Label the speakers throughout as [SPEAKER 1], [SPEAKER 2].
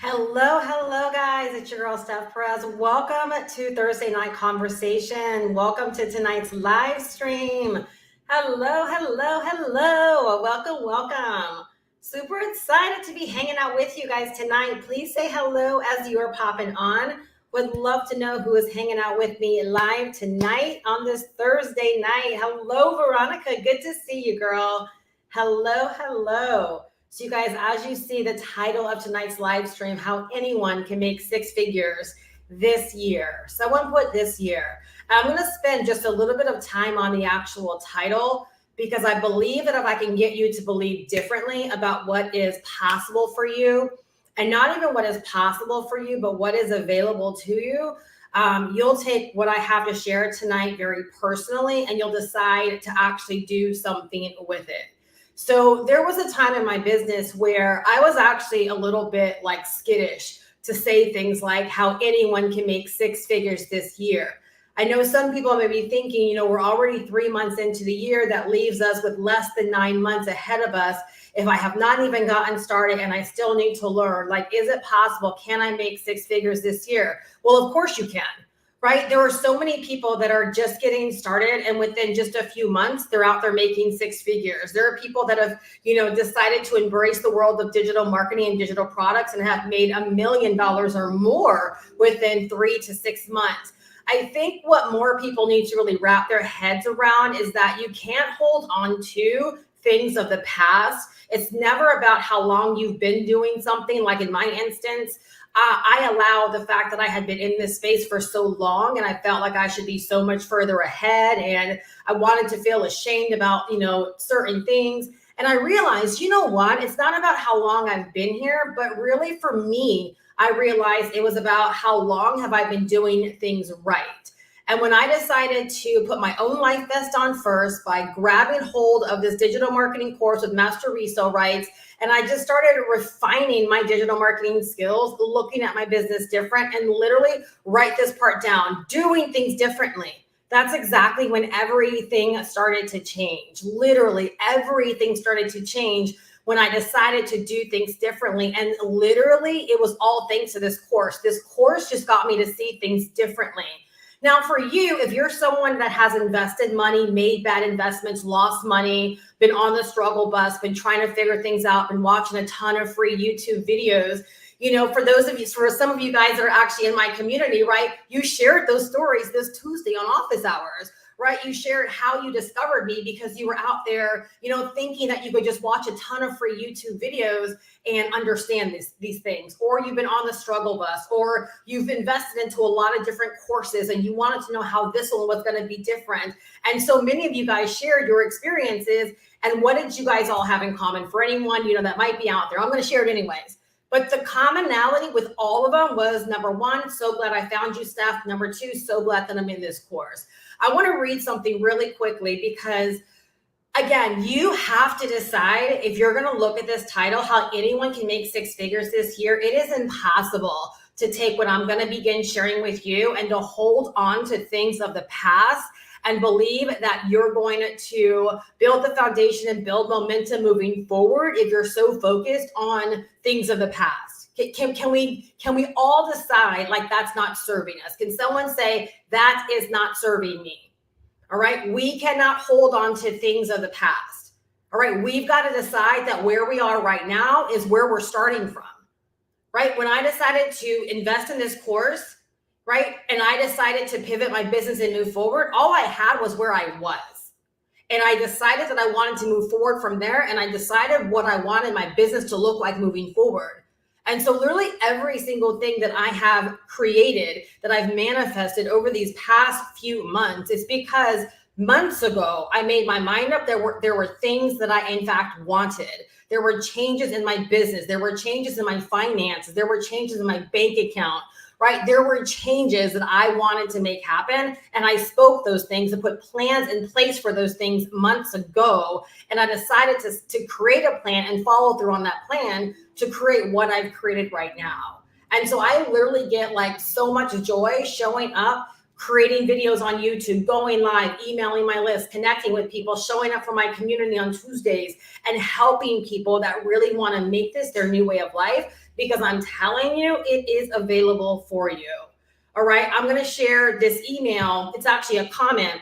[SPEAKER 1] Hello, guys. It's your girl, Steph Perez. Welcome to Thursday Night Conversation. Welcome to tonight's live stream. Hello. Welcome. Super excited to be hanging out with you guys tonight. Please say hello as you are popping on. Would love to know who is hanging out with me live tonight on this Thursday night. Hello, Veronica. Good to see you, girl. Hello. So you guys, as you see the title of tonight's live stream, how anyone can make six figures this year. Someone put this year. I'm going to spend just a little bit of time on the actual title because I believe that if I can get you to believe differently about what is possible for you, and not even what is possible for you, but what is available to you, you'll take what I have to share tonight very personally, and you'll decide to actually do something with it. So there was a time in my business where I was actually a little bit like skittish to say things like how anyone can make six figures this year. I know some people may be thinking, we're already 3 months into the year. That leaves us with less than 9 months ahead of us. If I have not even gotten started and I still need to learn, is it possible? Can I make six figures this year? Well, of course you can. Right? There are so many people that are just getting started, and within just a few months, they're out there making six figures. There are people that have, decided to embrace the world of digital marketing and digital products and have made $1 million or more within 3 to 6 months. I think what more people need to really wrap their heads around is that you can't hold on to things of the past. It's never about how long you've been doing something. Like in my instance, I allow the fact that I had been in this space for so long and I felt like I should be so much further ahead, and I wanted to feel ashamed about, certain things. And I realized, what? It's not about how long I've been here, but really for me, I realized it was about how long have I been doing things right. And when I decided to put my own life vest on first by grabbing hold of this digital marketing course with master resale rights, and I just started refining my digital marketing skills, looking at my business different, and literally write this part down, doing things differently. That's exactly when everything started to change. Literally everything started to change when I decided to do things differently. And literally it was all thanks to this course. This course just got me to see things differently. Now, for you, if you're someone that has invested money, made bad investments, lost money, been on the struggle bus, been trying to figure things out, been watching a ton of free YouTube videos, for some of you guys that are actually in my community, right? You shared those stories this Tuesday on office hours, right? You shared how you discovered me because you were out there, thinking that you could just watch a ton of free YouTube videos and understand these things. Or you've been on the struggle bus, or you've invested into a lot of different courses and you wanted to know how this one was going to be different. And so many of you guys shared your experiences. And what did you guys all have in common? For anyone, that might be out there, I'm going to share it anyways. But the commonality with all of them was, number one, so glad I found you, Steph. Number two, so glad that I'm in this course. I want to read something really quickly because, again, you have to decide if you're going to look at this title, how anyone can make six figures this year. It is impossible to take what I'm going to begin sharing with you and to hold on to things of the past and believe that you're going to build the foundation and build momentum moving forward if you're so focused on things of the past. Can we all decide that's not serving us? Can someone say that is not serving me? All right. We cannot hold on to things of the past. All right. We've got to decide that where we are right now is where we're starting from. Right. When I decided to invest in this course, right, and I decided to pivot my business and move forward, all I had was where I was. And I decided that I wanted to move forward from there. And I decided what I wanted my business to look like moving forward. And so literally every single thing that I have created, that I've manifested over these past few months, is because months ago, I made my mind up. There were things that I, in fact, wanted. There were changes in my business. There were changes in my finances. There were changes in my bank account, right? There were changes that I wanted to make happen. And I spoke those things and put plans in place for those things months ago. And I decided to create a plan and follow through on that plan to create what I've created right now. And so I literally get so much joy showing up creating videos on YouTube, going live, emailing my list, connecting with people, showing up for my community on Tuesdays, and helping people that really want to make this their new way of life, because I'm telling you, it is available for you. All right, I'm going to share this email. It's actually a comment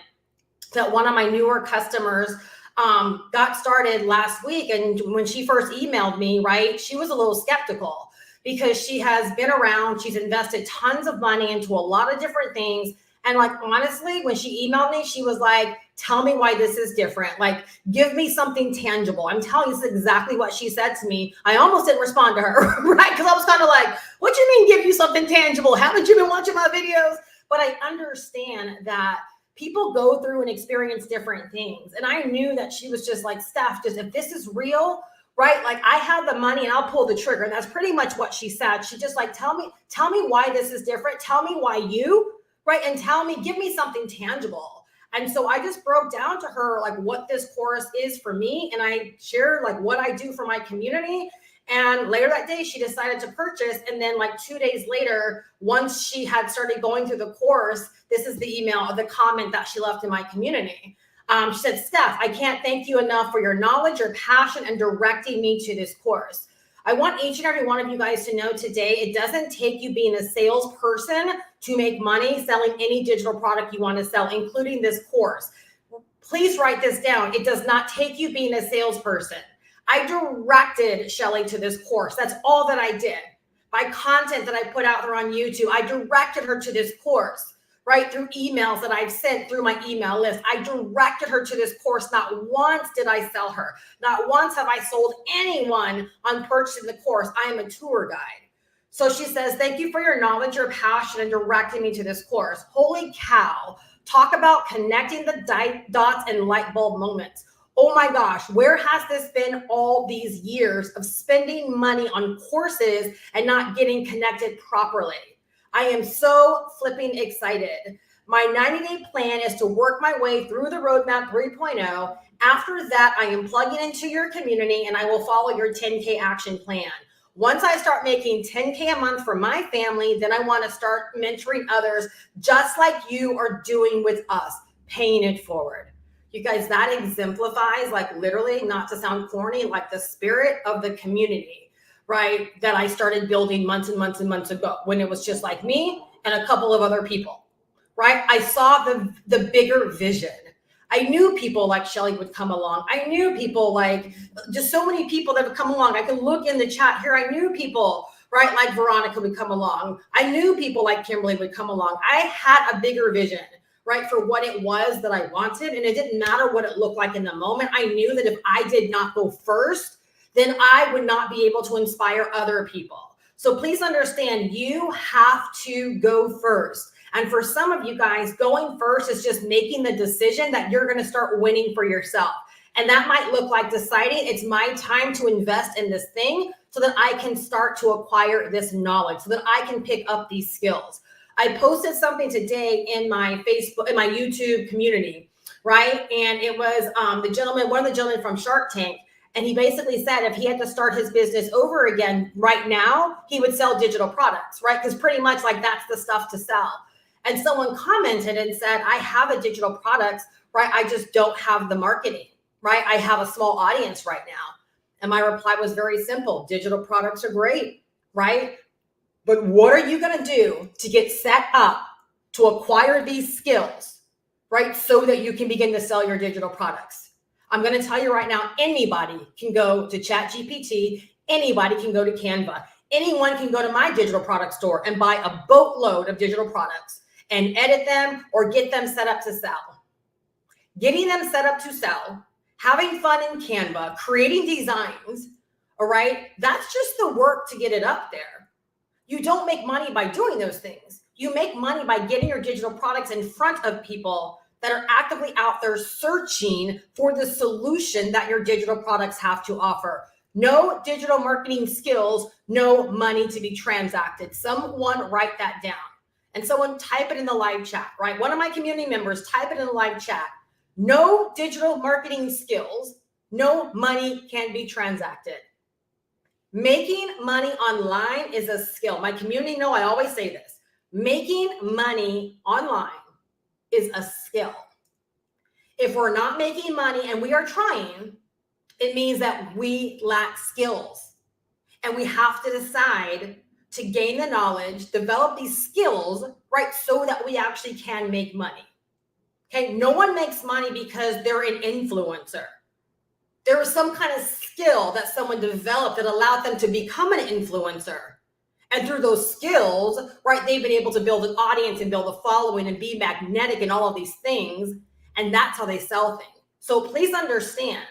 [SPEAKER 1] that one of my newer customers got started last week. And when she first emailed me, right, she was a little skeptical because she has been around, she's invested tons of money into a lot of different things. And like, honestly, when she emailed me, she was like, tell me why this is different. Like, give me something tangible. I'm telling you, this is exactly what she said to me. I almost didn't respond to her, right? Because I was kind of like, what do you mean give you something tangible? Haven't you been watching my videos? But I understand that people go through and experience different things. And I knew that she was just like, Steph, just if this is real, right? Like, I have the money and I'll pull the trigger. And that's pretty much what she said. She just like, tell me why this is different. Tell me why you, right? And give me something tangible. And so I just broke down to her like what this course is for me. And I shared like what I do for my community. And later that day, she decided to purchase. And then like 2 days later, once she had started going through the course, this is the email of the comment that she left in my community. She said, Steph, I can't thank you enough for your knowledge, your passion, and directing me to this course. I want each and every one of you guys to know today, it doesn't take you being a salesperson to make money selling any digital product you want to sell, including this course. Please write this down. It does not take you being a salesperson. I directed Shelly to this course. That's all that I did. My content that I put out there on YouTube, I directed her to this course, right? Through emails that I've sent through my email list. I directed her to this course. Not once did I sell her. Not once have I sold anyone on purchasing the course. I am a tour guide. So she says, thank you for your knowledge, your passion, and directing me to this course. Holy cow. Talk about connecting the dots and light bulb moments. Oh my gosh, where has this been all these years of spending money on courses and not getting connected properly? I am so flipping excited. My 90-day plan is to work my way through the roadmap 3.0. After that, I am plugging into your community and I will follow your 10K action plan. Once I start making 10K a month for my family, then I want to start mentoring others just like you are doing with us, paying it forward. You guys, that exemplifies, like, literally, not to sound corny, like the spirit of the community, right? That I started building months and months and months ago when it was just like me and a couple of other people, right? I saw the bigger vision. I knew people like Shelly would come along. I knew people like, just so many people that would come along. I could look in the chat here. I knew people, right? Like Veronica would come along. I knew people like Kimberly would come along. I had a bigger vision, right, for what it was that I wanted. And it didn't matter what it looked like in the moment. I knew that if I did not go first, then I would not be able to inspire other people. So please understand, you have to go first. And for some of you guys, going first is just making the decision that you're going to start winning for yourself. And that might look like deciding it's my time to invest in this thing so that I can start to acquire this knowledge, so that I can pick up these skills. I posted something today in my Facebook, in my YouTube community, right? And it was one of the gentlemen from Shark Tank. And he basically said if he had to start his business over again right now, he would sell digital products, right? Because pretty much like that's the stuff to sell. And someone commented and said, I have a digital product, right? I just don't have the marketing, right? I have a small audience right now. And my reply was very simple. Digital products are great, right? But what are you going to do to get set up to acquire these skills, right? So that you can begin to sell your digital products. I'm going to tell you right now, anybody can go to ChatGPT. Anybody can go to Canva. Anyone can go to my digital product store and buy a boatload of digital products and edit them or get them set up to sell. Getting them set up to sell, having fun in Canva, creating designs, all right? That's just the work to get it up there. You don't make money by doing those things. You make money by getting your digital products in front of people that are actively out there searching for the solution that your digital products have to offer. No digital marketing skills, no money to be transacted. Someone write that down. And someone type it in the live chat, right? One of my community members, type it in the live chat. No digital marketing skills, no money can be transacted. Making money online is a skill. My community know I always say this. Making money online is a skill. If we're not making money and we are trying, it means that we lack skills. And we have to decide to gain the knowledge, develop these skills, right, so that we actually can make money. Okay, no one makes money because they're an influencer. There was some kind of skill that someone developed that allowed them to become an influencer. And through those skills, right, they've been able to build an audience and build a following and be magnetic and all of these things. And that's how they sell things. So please understand,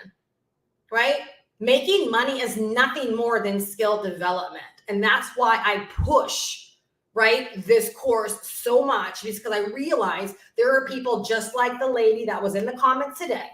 [SPEAKER 1] right? Making money is nothing more than skill development. And that's why I push, right, this course so much, because I realize there are people just like the lady that was in the comments today.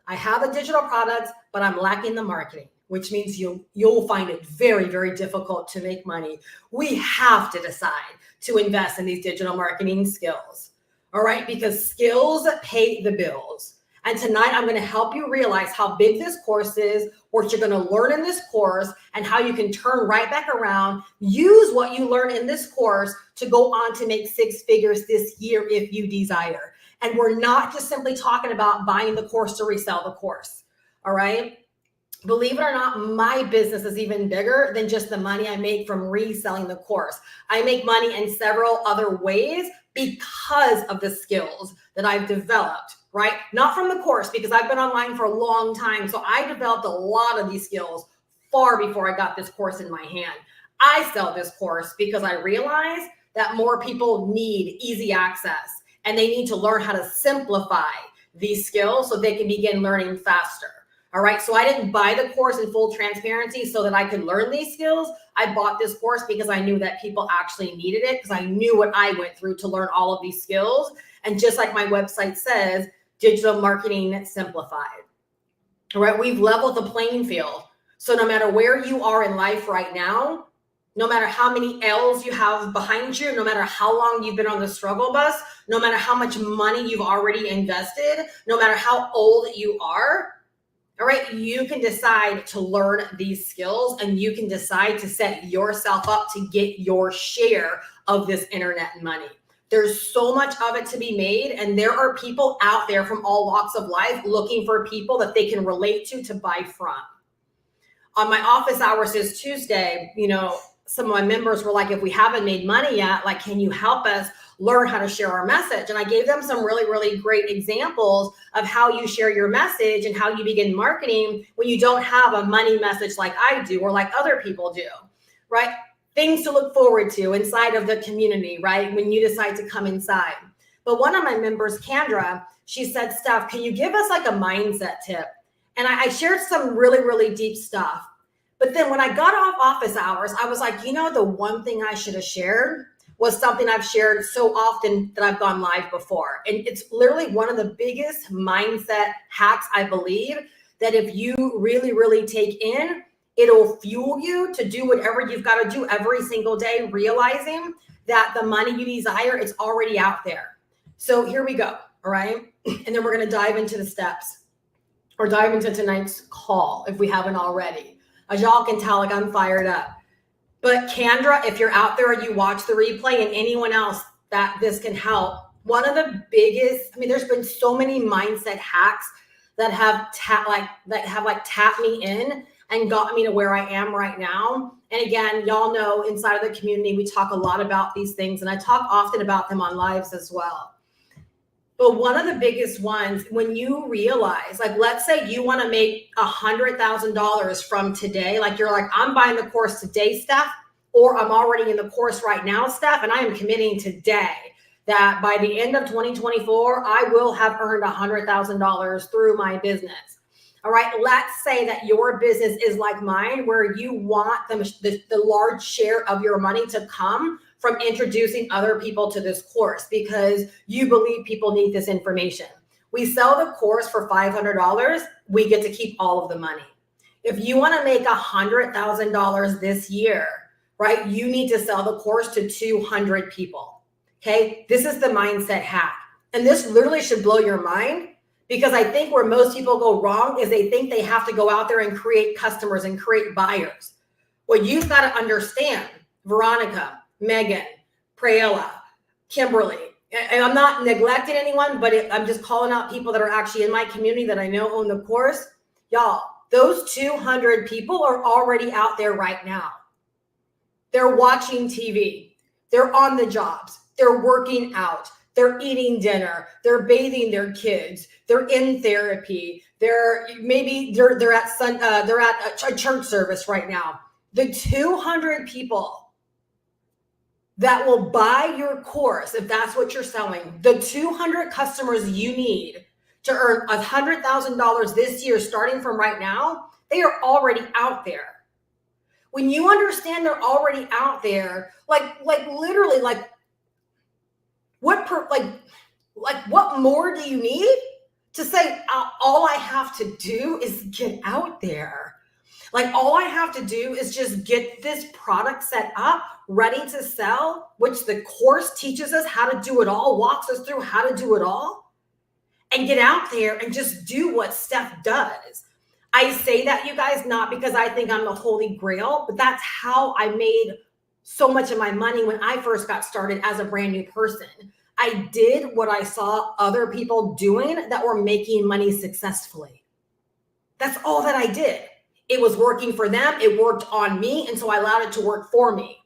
[SPEAKER 1] I have the digital products, but I'm lacking the marketing, which means you'll find it very, very difficult to make money. We have to decide to invest in these digital marketing skills, all right? Because skills pay the bills. And tonight I'm going to help you realize how big this course is, what you're going to learn in this course, and how you can turn right back around, use what you learn in this course to go on to make six figures this year if you desire. And we're not just simply talking about buying the course to resell the course, all right? Believe it or not, my business is even bigger than just the money I make from reselling the course. I make money in several other ways because of the skills that I've developed, right? Not from the course, because I've been online for a long time. So I developed a lot of these skills far before I got this course in my hand. I sell this course because I realize that more people need easy access and they need to learn how to simplify these skills so they can begin learning faster. All right, so I didn't buy the course in full transparency so that I could learn these skills. I bought this course because I knew that people actually needed it, because I knew what I went through to learn all of these skills. And just like my website says, digital marketing simplified. All right, we've leveled the playing field. So no matter where you are in life right now, no matter how many L's you have behind you, no matter how long you've been on the struggle bus, no matter how much money you've already invested, no matter how old you are, all right, you can decide to learn these skills and you can decide to set yourself up to get your share of this internet money. There's so much of it to be made, and there are people out there from all walks of life looking for people that they can relate to buy from. On my office hours this Tuesday, some of my members were like, if we haven't made money yet, like, can you help us learn how to share our message? And I gave them some really, really great examples of how you share your message and how you begin marketing when you don't have a money message like I do or like other people do, right? Things to look forward to inside of the community, right? When you decide to come inside. But one of my members, Kendra, she said, Steph, can you give us like a mindset tip? And I shared some really, really deep stuff. But then when I got off office hours, I was like, the one thing I should have shared was something I've shared so often that I've gone live before. And it's literally one of the biggest mindset hacks, I believe, that if you really, really take in, it'll fuel you to do whatever you've got to do every single day, realizing that the money you desire is already out there. So here we go, all right? And then we're going to dive into the steps, or dive into tonight's call if we haven't already. As y'all can tell, like, I'm fired up. But Kendra, if you're out there and you watch the replay, and anyone else that this can help, one of the biggest, there's been so many mindset hacks that have tapped me in and got me to where I am right now. And again, y'all know inside of the community, we talk a lot about these things, and I talk often about them on lives as well. But one of the biggest ones, when you realize, like, let's say you want to make $100,000 from today, like you're like, I'm buying the course today, Steph, or I'm already in the course right now, Steph, and I am committing today that by the end of 2024, I will have earned $100,000 through my business. All right, let's say that your business is like mine, where you want the large share of your money to come from introducing other people to this course because you believe people need this information. We sell the course for $500. We get to keep all of the money. If you want to make $100,000 this year, right, you need to sell the course to 200 people. Okay, this is the mindset hack. And this literally should blow your mind, because I think where most people go wrong is they think they have to go out there and create customers and create buyers. What you've got to understand, Veronica, Megan, Prayella, Kimberly, and I'm not neglecting anyone, but I'm just calling out people that are actually in my community that I know own the course. Y'all, those 200 people are already out there right now. They're watching TV. They're on the jobs. They're working out. They're eating dinner. They're bathing their kids. They're in therapy. They're at a church service right now. The 200 people that will buy your course, if that's what you're selling, the 200 customers you need to earn $100,000 this year, starting from right now, they are already out there. When you understand they're already out there, like literally, what more do you need to say? All I have to do is get out there. Like all I have to do is just get this product set up, ready to sell, which the course teaches us how to do it all, walks us through how to do it all, and get out there and just do what Steph does. I say that, you guys, not because I think I'm the holy grail, but that's how I made so much of my money when I first got started as a brand new person. I did what I saw other people doing that were making money successfully. That's all that I did. It was working for them. It worked on me. And so I allowed it to work for me.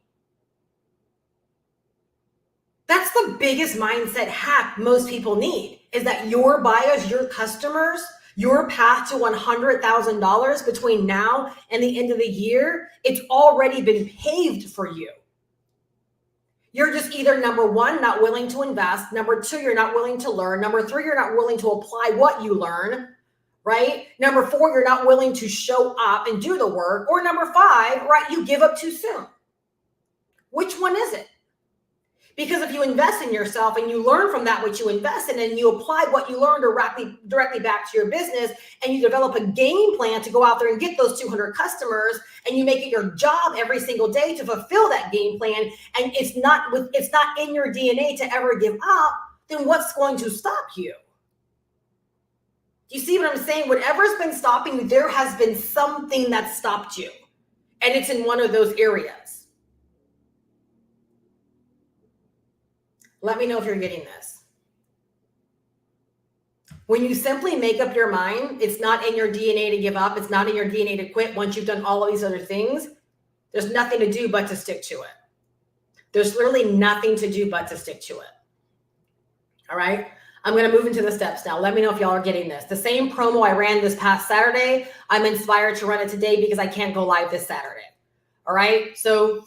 [SPEAKER 1] That's the biggest mindset hack most people need, is that your buyers, your customers, your path to $100,000 between now and the end of the year, it's already been paved for you. You're just either, number one, not willing to invest. Number two, you're not willing to learn. Number three, you're not willing to apply what you learn, right? Number four, you're not willing to show up and do the work. Or number five, right, you give up too soon. Which one is it? Because if you invest in yourself and you learn from that what you invest in, and you apply what you learned directly back to your business, and you develop a game plan to go out there and get those 200 customers, and you make it your job every single day to fulfill that game plan, and it's not in your DNA to ever give up, then what's going to stop you? Do you see what I'm saying? Whatever's been stopping you, there has been something that stopped you, and it's in one of those areas. Let me know if you're getting this. When you simply make up your mind, it's not in your DNA to give up. It's not in your DNA to quit once you've done all of these other things. There's nothing to do but to stick to it. There's literally nothing to do but to stick to it. All right. I'm going to move into the steps now. Let me know if y'all are getting this. The same promo I ran this past Saturday, I'm inspired to run it today because I can't go live this Saturday. All right. So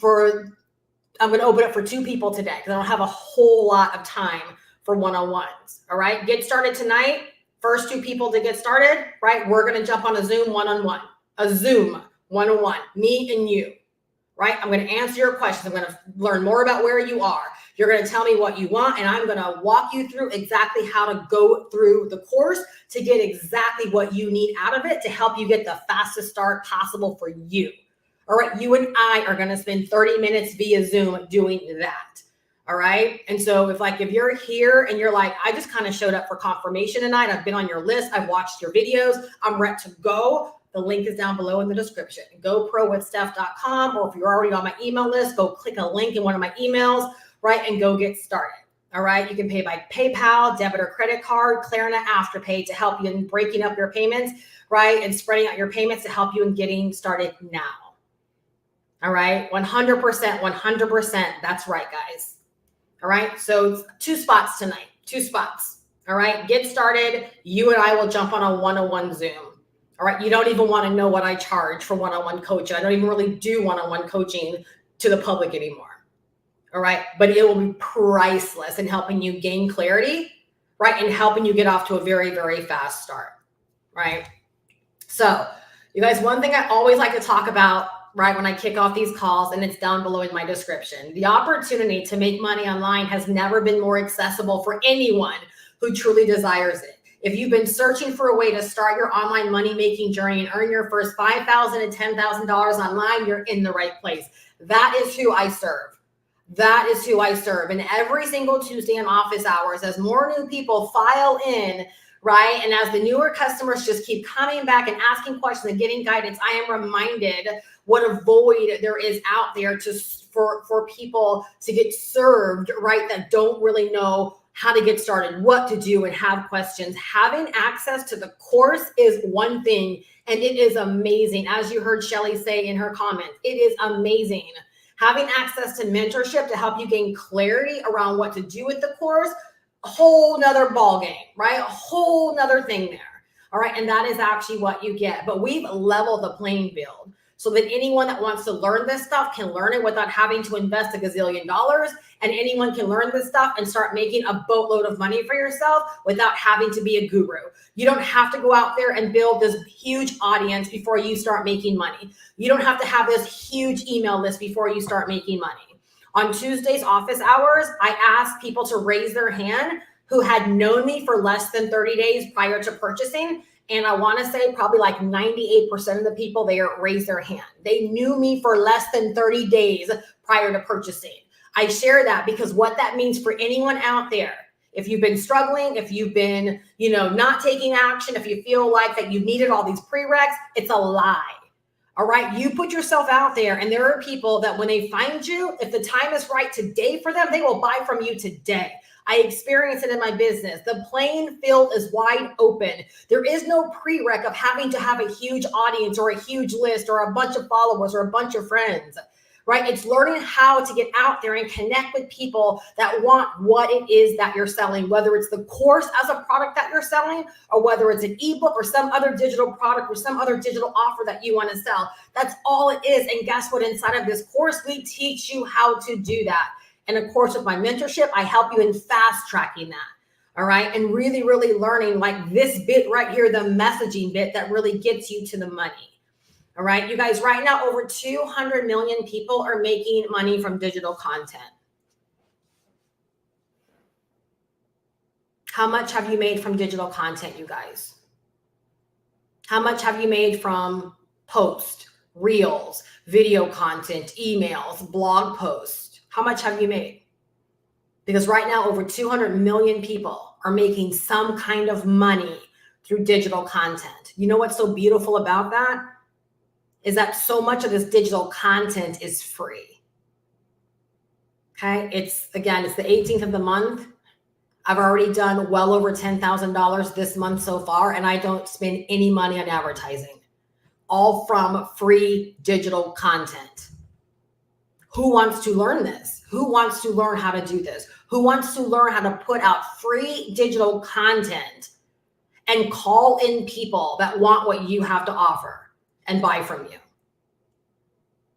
[SPEAKER 1] I'm going to open it for 2 people today because I don't have a whole lot of time for one-on-ones. All right. Get started tonight. First 2 people to get started, right? We're going to jump on a Zoom one-on-one, me and you, right? I'm going to answer your questions. I'm going to learn more about where you are. You're going to tell me what you want, and I'm going to walk you through exactly how to go through the course to get exactly what you need out of it to help you get the fastest start possible for you. All right, you and I are going to spend 30 minutes via Zoom doing that. All right. And so if you're here and you're like, I just kind of showed up for confirmation tonight, I've been on your list, I've watched your videos, I'm ready to go. The link is down below in the description. GoProWithSteph.com, or if you're already on my email list, go click a link in one of my emails, right, and go get started. All right. You can pay by PayPal, debit or credit card, Klarna, Afterpay to help you in breaking up your payments, right, and spreading out your payments to help you in getting started now. All right. 100%. That's right, guys. All right. So 2 spots tonight, 2 spots. All right. Get started. You and I will jump on a one-on-one Zoom. All right. You don't even want to know what I charge for one-on-one coaching. I don't even really do one-on-one coaching to the public anymore. All right. But it will be priceless in helping you gain clarity, right, and helping you get off to a very, very fast start. Right. So you guys, one thing I always like to talk about, right, when I kick off these calls, and it's down below in my description, the opportunity to make money online has never been more accessible for anyone who truly desires it. If you've been searching for a way to start your online money-making journey and earn your first $5,000 and $10,000 online, you're in the right place. That is who I serve. That is who I serve. And every single Tuesday in office hours, as more new people file in, right, and as the newer customers just keep coming back and asking questions and getting guidance, I am reminded what a void there is out there for people to get served, right, that don't really know how to get started, what to do, and have questions. Having access to the course is one thing, and it is amazing. As you heard Shelly say in her comments, it is amazing. Having access to mentorship to help you gain clarity around what to do with the course, a whole nother ball game, right? A whole nother thing there. All right. And that is actually what you get. But we've leveled the playing field so that anyone that wants to learn this stuff can learn it without having to invest $1 gazillion. And anyone can learn this stuff and start making a boatload of money for yourself without having to be a guru. You don't have to go out there and build this huge audience before you start making money. You don't have to have this huge email list before you start making money. On Tuesdays office hours, I ask people to raise their hand who had known me for less than 30 days prior to purchasing. And I want to say probably like 98% of the people there raised their hand. They knew me for less than 30 days prior to purchasing. I share that because what that means for anyone out there, if you've been struggling, if you've been, not taking action, if you feel like that you needed all these prereqs, it's a lie. All right. You put yourself out there, and there are people that when they find you, if the time is right today for them, they will buy from you today. I experience it in my business. The playing field is wide open. There is no prereq of having to have a huge audience or a huge list or a bunch of followers or a bunch of friends, right? It's learning how to get out there and connect with people that want what it is that you're selling, whether it's the course as a product that you're selling, or whether it's an ebook or some other digital product or some other digital offer that you want to sell. That's all it is. And guess what? Inside of this course, we teach you how to do that. And of course, with my mentorship, I help you in fast tracking that. All right. And really, really learning like this bit right here, the messaging bit that really gets you to the money. All right. You guys, right now, over 200 million people are making money from digital content. How much have you made from digital content, you guys? How much have you made from posts, reels, video content, emails, blog posts? How much have you made? Because right now, over 200 million people are making some kind of money through digital content. You know what's so beautiful about that? Is that so much of this digital content is free. Okay, it's the 18th of the month. I've already done well over $10,000 this month so far, and I don't spend any money on advertising. All from free digital content. Who wants to learn this? Who wants to learn how to do this? Who wants to learn how to put out free digital content and call in people that want what you have to offer and buy from you?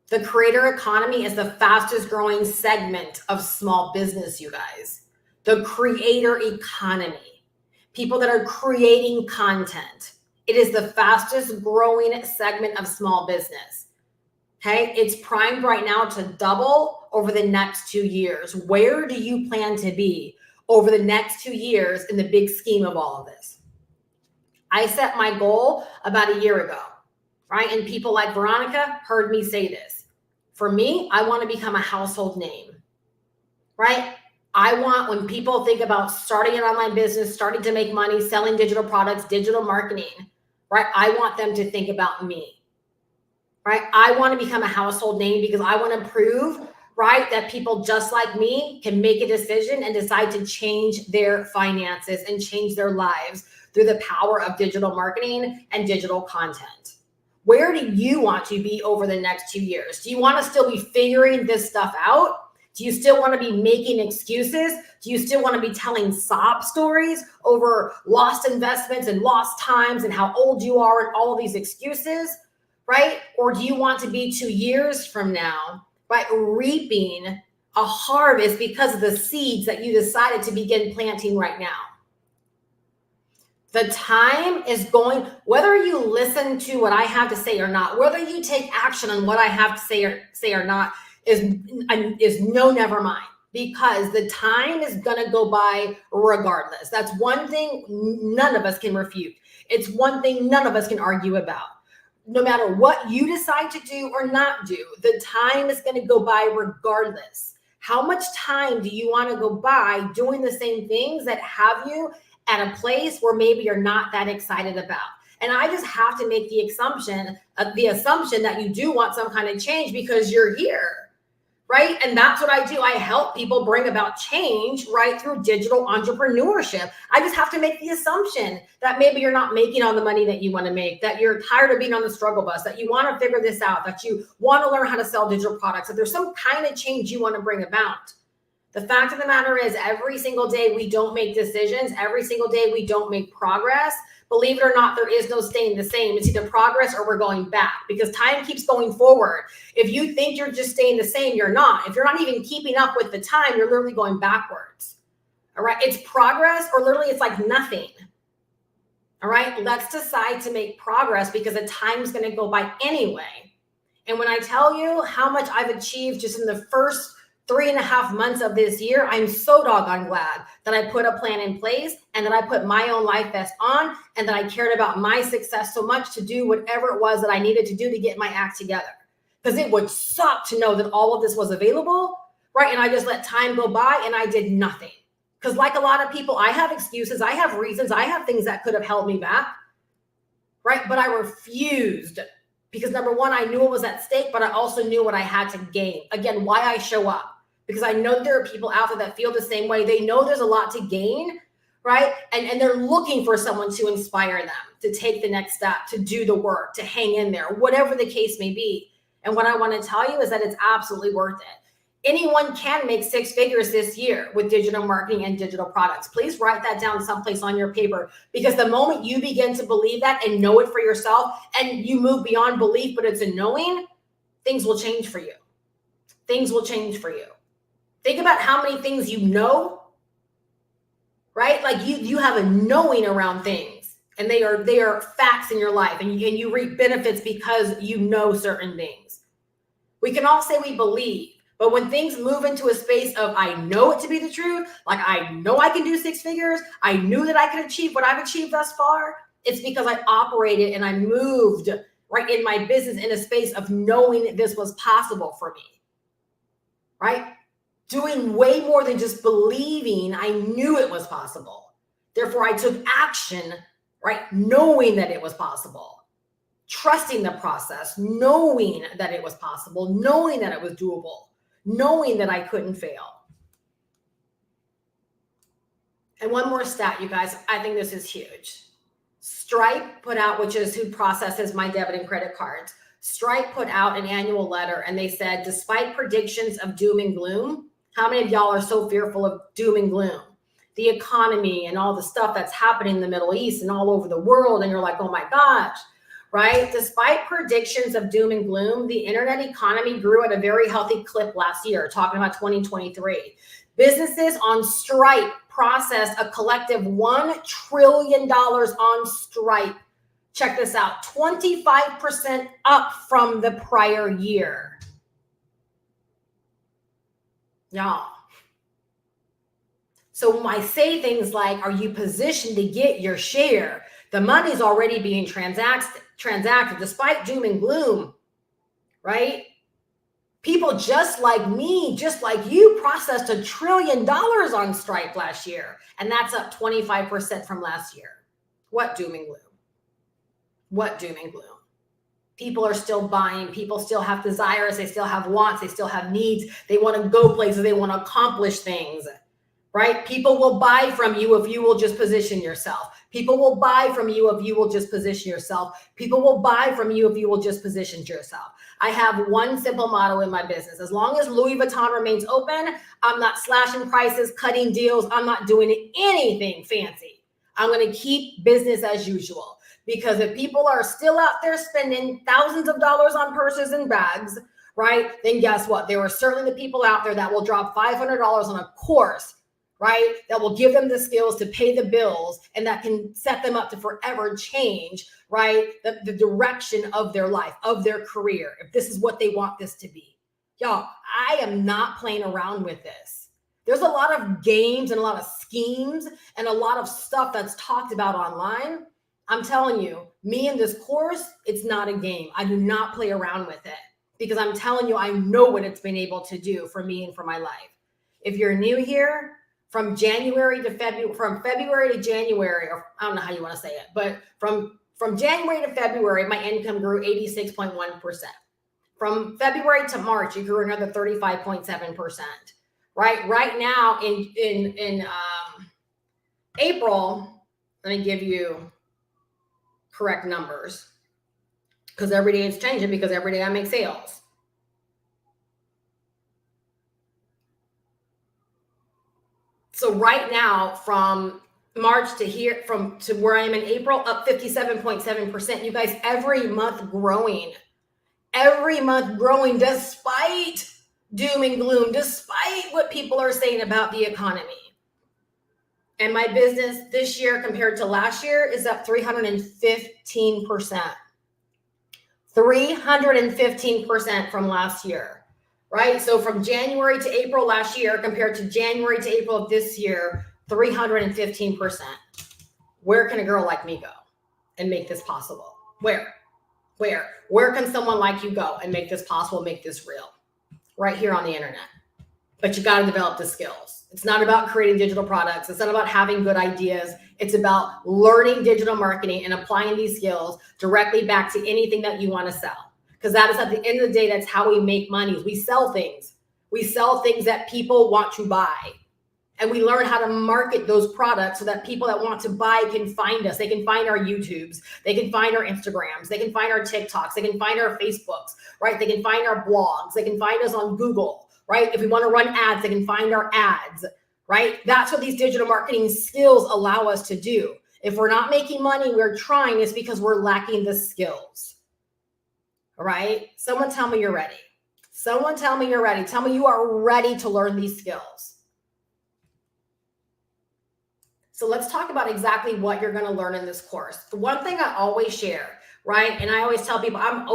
[SPEAKER 1] The creator economy is the fastest growing segment of small business, you guys. The creator economy, people that are creating content. It is the fastest growing segment of small business. Okay, it's primed right now to double over the next 2 years. Where do you plan to be over the next 2 years in the big scheme of all of this? I set my goal about a year ago, right? And people like Veronica heard me say this. For me, I want to become a household name, right? I want, when people think about starting an online business, starting to make money, selling digital products, digital marketing, right? I want them to think about me. Right? I want to become a household name because I want to prove, right, that people just like me can make a decision and decide to change their finances and change their lives through the power of digital marketing and digital content. Where do you want to be over the next 2 years? Do you want to still be figuring this stuff out? Do you still want to be making excuses? Do you still want to be telling sob stories over lost investments and lost times and how old you are and all of these excuses? Right? Or do you want to be 2 years from now, right, reaping a harvest because of the seeds that you decided to begin planting right now? The time is going, whether you listen to what I have to say or not, whether you take action on what I have to say or not, is no, never mind, because the time is going to go by regardless. That's one thing none of us can refute. It's one thing none of us can argue about. No matter what you decide to do or not do, the time is going to go by regardless. How much time do you want to go by doing the same things that have you at a place where maybe you're not that excited about? And I just have to make the assumption that you do want some kind of change because you're here, right? And that's what I do. I help people bring about change, right, through digital entrepreneurship. I just have to make the assumption that maybe you're not making all the money that you want to make, that you're tired of being on the struggle bus, that you want to figure this out, that you want to learn how to sell digital products, that there's some kind of change you want to bring about. The fact of the matter is, every single day we don't make decisions. Every single day we don't make progress. Believe it or not, there is no staying the same. It's either progress or we're going back, because time keeps going forward. If you think you're just staying the same, you're not. If you're not even keeping up with the time, you're literally going backwards. All right. It's progress, or literally it's like nothing. All right. Let's decide to make progress, because the time's going to go by anyway. And when I tell you how much I've achieved just in the first 3.5 months of this year, I'm so doggone glad that I put a plan in place, and that I put my own life vest on, and that I cared about my success so much to do whatever it was that I needed to do to get my act together. Because it would suck to know that all of this was available, right? And I just let time go by and I did nothing. Because like a lot of people, I have excuses, I have reasons, I have things that could have held me back, right? But I refused. Because number one, I knew what was at stake, but I also knew what I had to gain. Again, why I show up. Because I know there are people out there that feel the same way. They know there's a lot to gain, right? And they're looking for someone to inspire them, to take the next step, to do the work, to hang in there, whatever the case may be. And what I want to tell you is that it's absolutely worth it. Anyone can make 6 figures this year with digital marketing and digital products. Please write that down someplace on your paper, because the moment you begin to believe that and know it for yourself, and you move beyond belief, but it's a knowing, things will change for you. Things will change for you. Think about how many things you know, right? Like you have a knowing around things, and they are facts in your life, and you reap benefits because you know certain things. We can all say we believe, but when things move into a space of I know it to be the truth, like I know I can do 6 figures, I knew that I could achieve what I've achieved thus far, it's because I operated and I moved right in my business in a space of knowing that this was possible for me, right? Doing way more than just believing. I knew it was possible. Therefore, I took action, right? Knowing that it was possible, trusting the process, knowing that it was possible, knowing that it was doable, knowing that I couldn't fail. And one more stat, you guys, I think this is huge. Stripe put out, which is who processes my debit and credit cards. Stripe put out an annual letter, and they said, despite predictions of doom and gloom, how many of y'all are so fearful of doom and gloom? The economy and all the stuff that's happening in the Middle East and all over the world. And you're like, oh my gosh, right? Despite predictions of doom and gloom, the internet economy grew at a very healthy clip last year, talking about 2023. Businesses on Stripe processed a collective $1 trillion on Stripe. Check this out, 25% up from the prior year. Y'all. So when I say things like, are you positioned to get your share? The money's already being transacted despite doom and gloom, right? People just like me, just like you, processed $1 trillion on Stripe last year. And that's up 25% from last year. What doom and gloom? What doom and gloom? People are still buying. People still have desires. They still have wants. They still have needs. They want to go places. They want to accomplish things, right? People will buy from you if you will just position yourself. People will buy from you if you will just position yourself. People will buy from you if you will just position yourself. I have one simple motto in my business. As long as Louis Vuitton remains open, I'm not slashing prices, cutting deals. I'm not doing anything fancy. I'm going to keep business as usual. Because if people are still out there spending thousands of dollars on purses and bags, right, then guess what? There are certainly the people out there that will drop $500 on a course, right, that will give them the skills to pay the bills, and that can set them up to forever change, right, the direction of their life, of their career, if this is what they want this to be. Y'all, I am not playing around with this. There's a lot of games and a lot of schemes and a lot of stuff that's talked about online. I'm telling you, me in this course, it's not a game. I do not play around with it, because I'm telling you, I know what it's been able to do for me and for my life. If you're new here, from February to January, or I don't know how you want to say it, but from January to February, my income grew 86.1%. From February to March, you grew another 35.7%. Right now in April, let me give you correct numbers, because every day it's changing, because every day I make sales. So right now, from March to here, to where I am in April, up 57.7%. You guys, every month growing despite doom and gloom, despite what people are saying about the economy. And my business this year compared to last year is up 315%. 315% from last year, right? So from January to April last year compared to January to April of this year, 315%. Where can a girl like me go and make this possible? Where can someone like you go and make this possible, make this real? Right here on the internet. But you got to develop the skills. It's not about creating digital products. It's not about having good ideas. It's about learning digital marketing and applying these skills directly back to anything that you want to sell. Because that is, at the end of the day, that's how we make money. We sell things. We sell things that people want to buy. And we learn how to market those products so that people that want to buy can find us. They can find our YouTubes. They can find our Instagrams. They can find our TikToks. They can find our Facebooks, right? They can find our blogs. They can find us on Google, right? If we want to run ads, they can find our ads, right? That's what these digital marketing skills allow us to do. If we're not making money, we're trying, it's because we're lacking the skills, all right? Someone tell me you're ready. Someone tell me you're ready. Tell me you are ready to learn these skills. So let's talk about exactly what you're going to learn in this course. The one thing I always share, right? And I always tell people, I am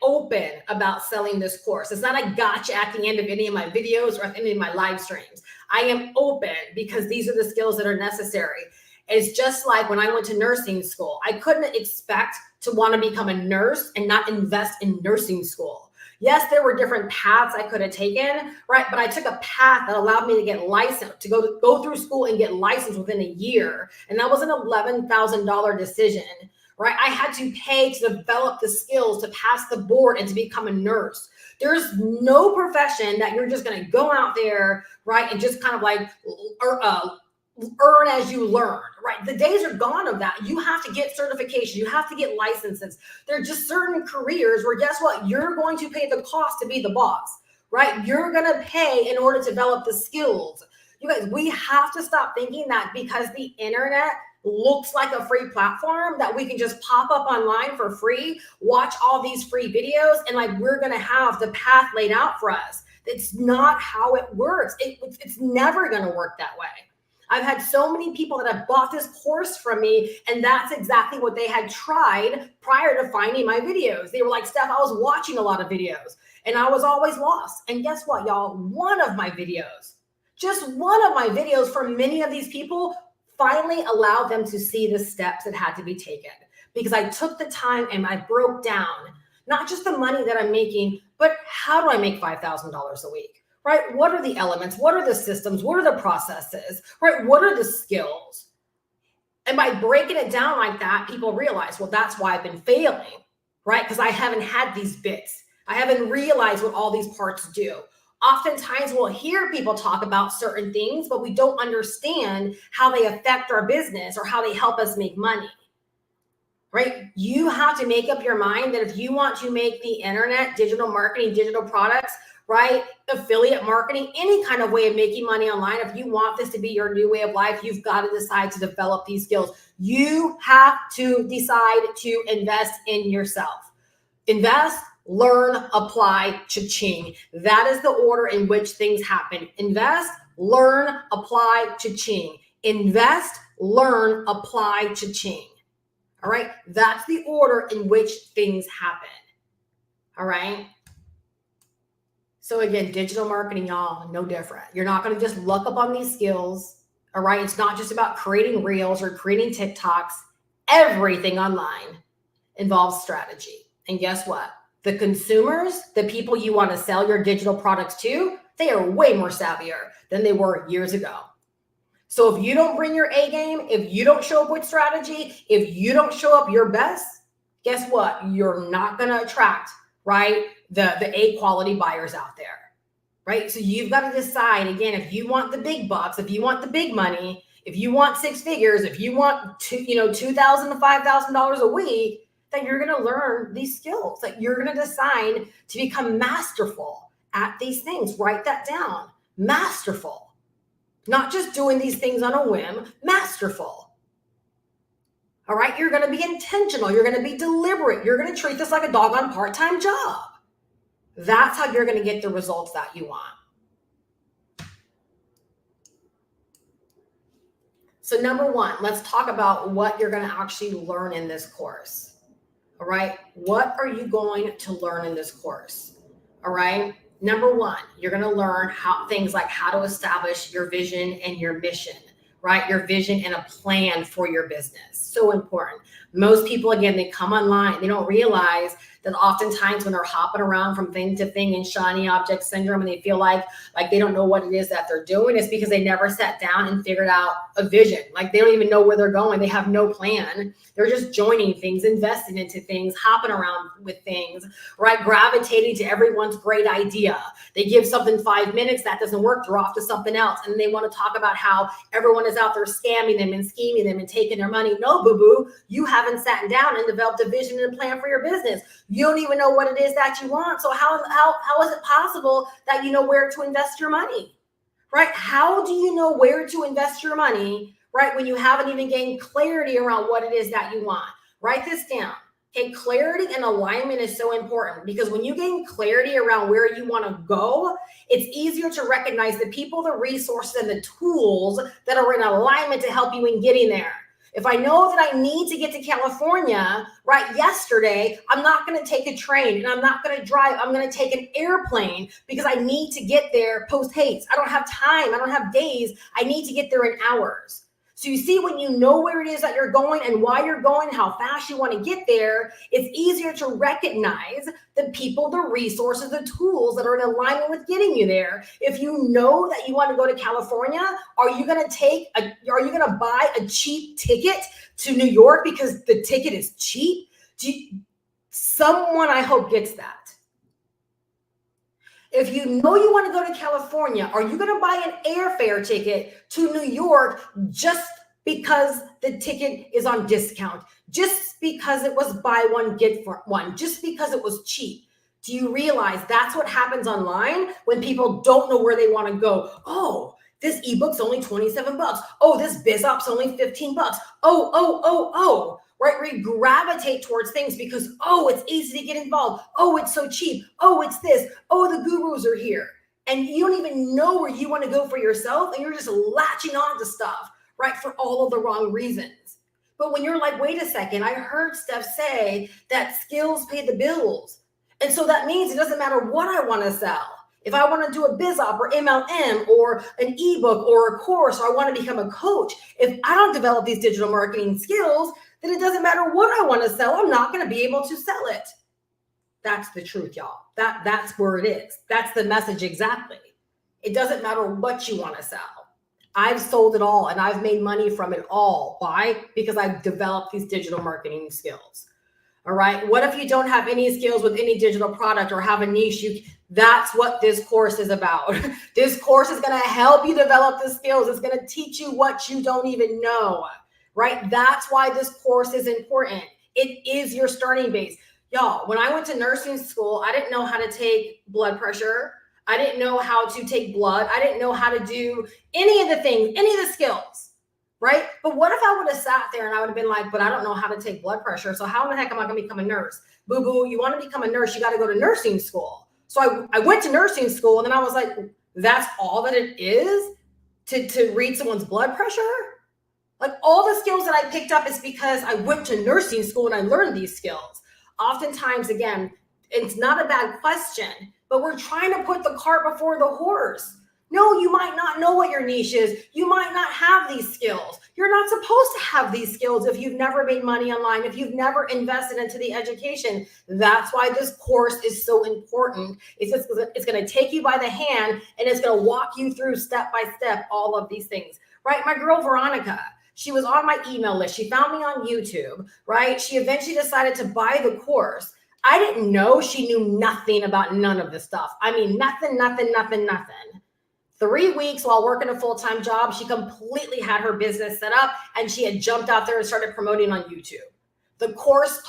[SPEAKER 1] open about selling this course. It's not a gotcha at the end of any of my videos or at any of my live streams. I am open because these are the skills that are necessary. It's just like when I went to nursing school. I couldn't expect to want to become a nurse and not invest in nursing school. Yes, there were different paths I could have taken, right? But I took a path that allowed me to get licensed, to go through school and get licensed within a year. And that was an $11,000 decision, right? I had to pay to develop the skills to pass the board and to become a nurse. There's no profession that you're just going to go out there, right? And just kind of like earn as you learn, right? The days are gone of that. You have to get certification. You have to get licenses. There are just certain careers where, guess what? You're going to pay the cost to be the boss, right? You're going to pay in order to develop the skills. You guys, we have to stop thinking that because the internet looks like a free platform that we can just pop up online for free, watch all these free videos, and like we're going to have the path laid out for us. It's not how it works. It's never going to work that way. I've had so many people that have bought this course from me, and that's exactly what they had tried prior to finding my videos. They were like, Steph, I was watching a lot of videos, and I was always lost. And guess what, y'all? Just one of my videos for many of these people finally allowed them to see the steps that had to be taken. Because I took the time and I broke down, not just the money that I'm making, but how do I make $5,000 a week? Right? What are the elements? What are the systems? What are the processes? Right? What are the skills? And by breaking it down like that, people realize, well, that's why I've been failing, right? Because I haven't had these bits. I haven't realized what all these parts do. Oftentimes we'll hear people talk about certain things, but we don't understand how they affect our business or how they help us make money, right? You have to make up your mind that if you want to make the internet, digital marketing, digital products, right? Affiliate marketing, any kind of way of making money online. If you want this to be your new way of life, you've got to decide to develop these skills. You have to decide to invest in yourself. Invest, learn, apply, cha-ching. That is the order in which things happen. Invest, learn, apply, cha-ching. Invest, learn, apply, cha-ching. All right? That's the order in which things happen. All right? So again, digital marketing, y'all, no different. You're not going to just look up on these skills, all right? It's not just about creating reels or creating TikToks. Everything online involves strategy. And guess what? The consumers, the people you want to sell your digital products to, they are way more savvier than they were years ago. So if you don't bring your A game, if you don't show up with strategy, if you don't show up your best, guess what? You're not going to attract, right? The A quality buyers out there, right? So you've got to decide, again, if you want the big bucks, if you want the big money, if you want six figures, if you want $2,000 to $5,000 a week, then you're going to learn these skills. That you're going to decide to become masterful at these things. Write that down. Masterful. Not just doing these things on a whim, masterful. All right, you're going to be intentional. You're going to be deliberate. You're going to treat this like a doggone part-time job. That's how you're going to get the results that you want. So number one, let's talk about what you're going to actually learn in this course. All right, what are you going to learn in this course? All right, number one, you're going to learn things like how to establish your vision and your mission, right? Your vision and a plan for your business. So important. Most people, again, they come online, they don't realize that oftentimes when they're hopping around from thing to thing in shiny object syndrome and they feel like they don't know what it is that they're doing, it's because they never sat down and figured out a vision. Like they don't even know where they're going. They have no plan. They're just joining things, investing into things, hopping around with things, right? Gravitating to everyone's great idea. They give something 5 minutes, that doesn't work, they're off to something else. And they want to talk about how everyone is out there scamming them and scheming them and taking their money. No, boo-boo, you haven't sat down and developed a vision and a plan for your business. You don't even know what it is that you want. So how is it possible that you know where to invest your money, right? How do you know where to invest your money, right, when you haven't even gained clarity around what it is that you want? Write this down. Okay, clarity and alignment is so important because when you gain clarity around where you want to go, it's easier to recognize the people, the resources, and the tools that are in alignment to help you in getting there. If I know that I need to get to California, right, yesterday, I'm not going to take a train and I'm not going to drive. I'm going to take an airplane because I need to get there post haste. I don't have time. I don't have days. I need to get there in hours. So you see, when you know where it is that you're going and why you're going, how fast you want to get there, it's easier to recognize the people, the resources, the tools that are in alignment with getting you there. If you know that you want to go to California, are you going to buy a cheap ticket to New York because the ticket is cheap? Someone, I hope, gets that. If you know you want to go to California, are you going to buy an airfare ticket to New York just because the ticket is on discount, just because it was buy one, get one, just because it was cheap? Do you realize that's what happens online when people don't know where they want to go? Oh, this ebook's only 27 bucks. Oh, this BizOp's only 15 bucks. Oh. Right? We gravitate towards things because, oh, it's easy to get involved. Oh, it's so cheap. Oh, it's this. Oh, the gurus are here. And you don't even know where you want to go for yourself. And you're just latching on to stuff, right, for all of the wrong reasons. But when you're like, wait a second, I heard Steph say that skills pay the bills. And so that means it doesn't matter what I want to sell. If I want to do a BizOp or MLM or an ebook or a course, or I want to become a coach, if I don't develop these digital marketing skills, then it doesn't matter what I want to sell. I'm not going to be able to sell it. That's the truth, y'all. That's where it is. That's the message exactly. It doesn't matter what you want to sell. I've sold it all and I've made money from it all. Why? Because I've developed these digital marketing skills. All right. What if you don't have any skills with any digital product or have a niche? That's what this course is about. This course is going to help you develop the skills. It's going to teach you what you don't even know. Right? That's why this course is important. It is your starting base. Y'all, when I went to nursing school, I didn't know how to take blood pressure. I didn't know how to take blood. I didn't know how to do any of the things, any of the skills, right? But what if I would have sat there and I would have been like, but I don't know how to take blood pressure. So how in the heck am I going to become a nurse? Boo-boo, you want to become a nurse, you got to go to nursing school. So I went to nursing school and then I was like, that's all that it is to read someone's blood pressure? Like all the skills that I picked up is because I went to nursing school and I learned these skills. Oftentimes, again, it's not a bad question, but we're trying to put the cart before the horse. No, you might not know what your niche is. You might not have these skills. You're not supposed to have these skills if you've never made money online, if you've never invested into the education. That's why this course is so important. It's going to take you by the hand and it's going to walk you through step by step all of these things, right? My girl, Veronica, she was on my email list. She found me on YouTube, right? She eventually decided to buy the course. I didn't know she knew nothing about none of this stuff. I mean, nothing. 3 weeks while working a full-time job, she completely had her business set up and she had jumped out there and started promoting on YouTube. The course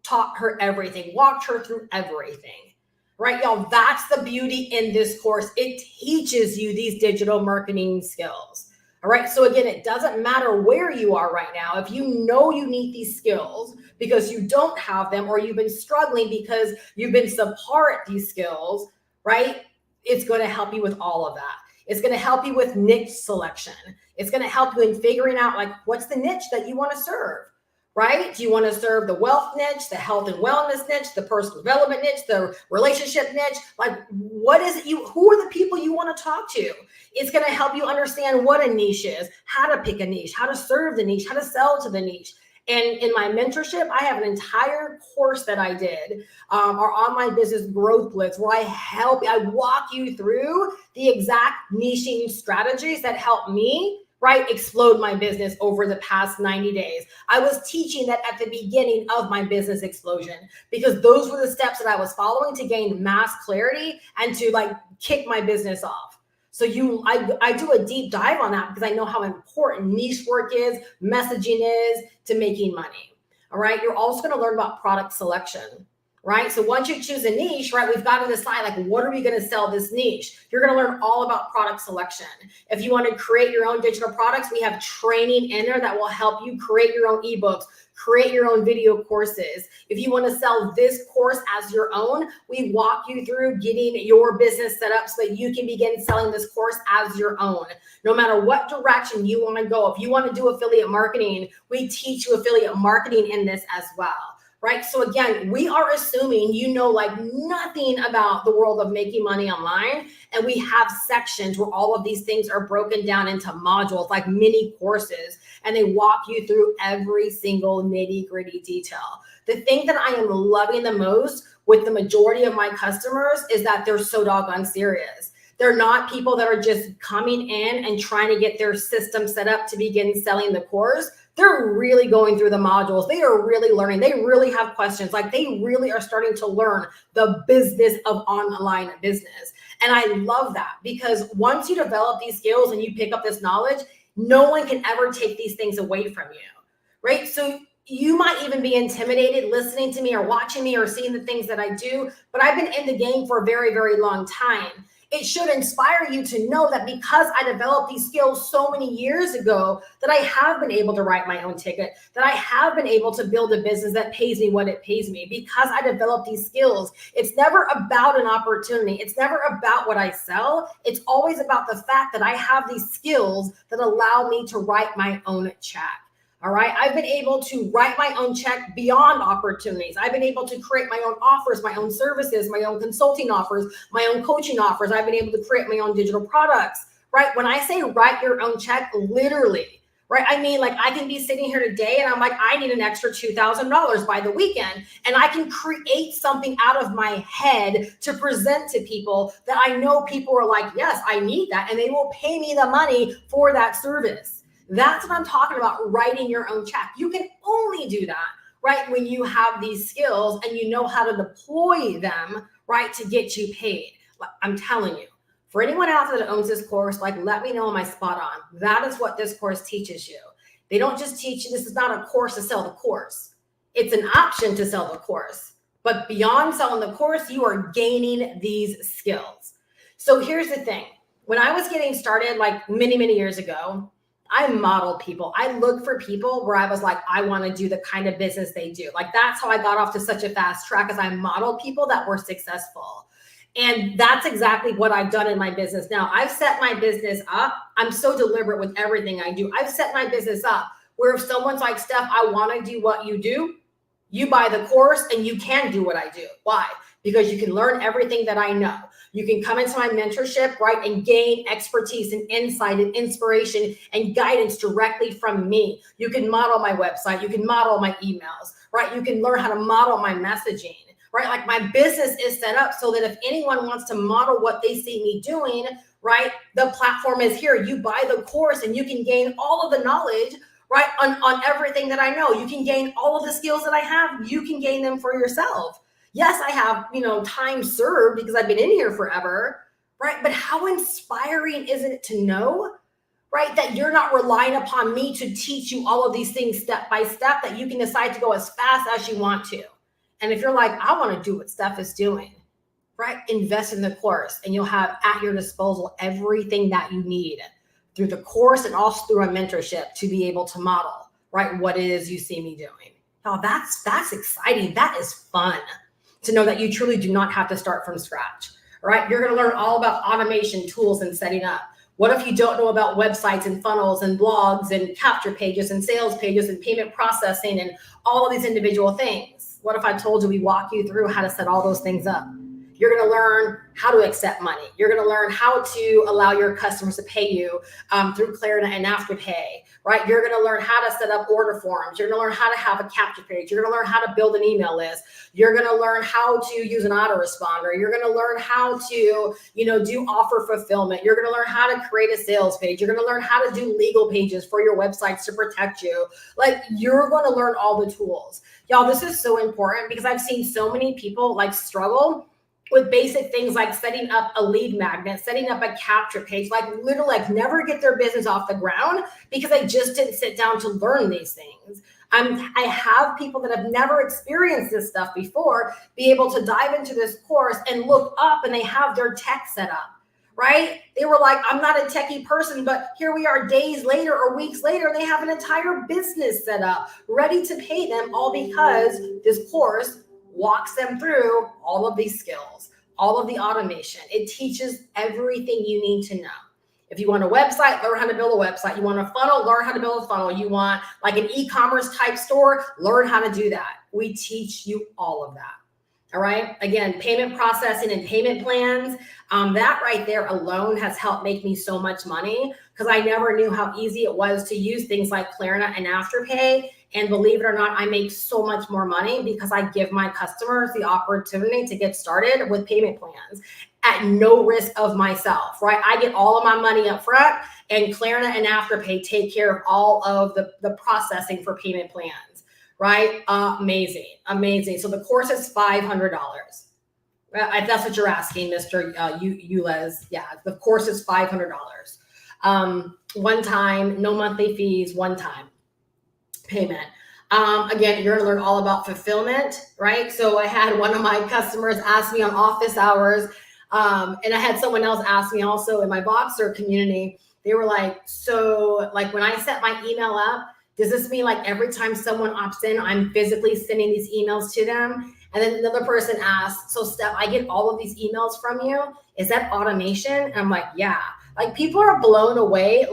[SPEAKER 1] taught her everything, walked her through everything, right, y'all? That's the beauty in this course. It teaches you these digital marketing skills. All right. So again, it doesn't matter where you are right now. If you know you need these skills because you don't have them, or you've been struggling because you've been subpar at these skills, right? It's going to help you with all of that. It's going to help you with niche selection. It's going to help you in figuring out like, what's the niche that you want to serve, right? Do you want to serve the wealth niche, the health and wellness niche, the personal development niche, the relationship niche? Like, what is it who are the people you want to talk to? It's going to help you understand what a niche is, how to pick a niche, how to serve the niche, how to sell to the niche. And in my mentorship, I have an entire course that I did, our online business growth blitz, where I walk you through the exact niching strategies that help me, right, explode my business over the past 90 days. I was teaching that at the beginning of my business explosion, because those were the steps that I was following to gain mass clarity and to like kick my business off. So I do a deep dive on that because I know how important niche work is, messaging is to making money. All right. You're also going to learn about product selection, right? So once you choose a niche, right, we've got to decide like, what are we going to sell this niche? You're going to learn all about product selection. If you want to create your own digital products, we have training in there that will help you create your own ebooks, create your own video courses. If you want to sell this course as your own, we walk you through getting your business set up so that you can begin selling this course as your own. No matter what direction you want to go, if you want to do affiliate marketing, we teach you affiliate marketing in this as well. Right. So again, we are assuming you know like nothing about the world of making money online. And we have sections where all of these things are broken down into modules, like mini courses, and they walk you through every single nitty gritty detail. The thing that I am loving the most with the majority of my customers is that they're so doggone serious. They're not people that are just coming in and trying to get their system set up to begin selling the course. They're really going through the modules. They are really learning. They really have questions. Like they really are starting to learn the business of online business. And I love that because once you develop these skills and you pick up this knowledge, no one can ever take these things away from you, right? So you might even be intimidated listening to me or watching me or seeing the things that I do, but I've been in the game for a very, very long time. It should inspire you to know that because I developed these skills so many years ago, that I have been able to write my own ticket, that I have been able to build a business that pays me what it pays me because I developed these skills. It's never about an opportunity. It's never about what I sell. It's always about the fact that I have these skills that allow me to write my own check. All right. I've been able to write my own check beyond opportunities. I've been able to create my own offers, my own services, my own consulting offers, my own coaching offers. I've been able to create my own digital products, right? When I say write your own check, literally, right? I mean, like I can be sitting here today and I'm like, I need an extra $2,000 by the weekend. And I can create something out of my head to present to people that I know people are like, yes, I need that. And they will pay me the money for that service. That's what I'm talking about, writing your own check. You can only do that, right, when you have these skills and you know how to deploy them, right, to get you paid. I'm telling you, for anyone out there that owns this course, like, let me know, am I spot on? That is what this course teaches you. They don't just teach you, this is not a course to sell the course. It's an option to sell the course. But beyond selling the course, you are gaining these skills. So here's the thing. When I was getting started, like many, many years ago, I modeled people. I looked for people where I was like, I want to do the kind of business they do. Like that's how I got off to such a fast track, as I modeled people that were successful. And that's exactly what I've done in my business now. I've set my business up. I'm so deliberate with everything I do. I've set my business up where if someone's like, Steph, I want to do what you do, you buy the course and you can do what I do. Why? Because you can learn everything that I know. You can come into my mentorship, right, and gain expertise and insight and inspiration and guidance directly from me. You can model my website. You can model my emails, right? You can learn how to model my messaging, right? Like my business is set up so that if anyone wants to model what they see me doing, right, the platform is here. You buy the course and you can gain all of the knowledge, right, on everything that I know. You can gain all of the skills that I have. You can gain them for yourself. Yes, I have, time served because I've been in here forever, right? But how inspiring is it to know, right, that you're not relying upon me to teach you all of these things step by step, that you can decide to go as fast as you want to. And if you're like, I want to do what Steph is doing, right, invest in the course and you'll have at your disposal everything that you need through the course and also through a mentorship to be able to model, right, what it is you see me doing. Now that's exciting. That is fun to know that you truly do not have to start from scratch, right? You're going to learn all about automation tools and setting up. What if you don't know about websites and funnels and blogs and capture pages and sales pages and payment processing and all of these individual things? What if I told you we walk you through how to set all those things up? You're going to learn how to accept money. You're going to learn how to allow your customers to pay you through Klarna and Afterpay, right? You're going to learn how to set up order forms. You're going to learn how to have a capture page. You're going to learn how to build an email list. You're going to learn how to use an autoresponder. You're going to learn how to, do offer fulfillment. You're going to learn how to create a sales page. You're going to learn how to do legal pages for your websites to protect you. Like, you're going to learn all the tools. Y'all, this is so important because I've seen so many people struggle with basic things like setting up a lead magnet, setting up a capture page, literally never get their business off the ground because they just didn't sit down to learn these things. I have people that have never experienced this stuff before be able to dive into this course and look up and they have their tech set up, right? They were like, I'm not a techie person, but here we are days later or weeks later, they have an entire business set up ready to pay them, all because this course walks them through all of these skills, all of the automation. It teaches everything you need to know. If you want a website, learn how to build a website. You want a funnel, learn how to build a funnel. You want an e-commerce type store, learn how to do that. We teach you all of that. All right. Again, payment processing and payment plans. That right there alone has helped make me so much money because I never knew how easy it was to use things like Klarna and Afterpay. And believe it or not, I make so much more money because I give my customers the opportunity to get started with payment plans at no risk of myself, right? I get all of my money up front and Klarna and Afterpay take care of all of the processing for payment plans, right? Amazing. So the course is $500. If that's what you're asking, Mr. Ulez. Yeah, the course is $500. One time, no monthly fees, one time payment. Again, you're going to learn all about fulfillment, right? So I had one of my customers ask me on office hours, and I had someone else ask me also in my Boxer community. They were like, so when I set my email up, does this mean every time someone opts in, I'm physically sending these emails to them? And then another person asked, so Steph, I get all of these emails from you. Is that automation? And I'm like, yeah. People are blown away.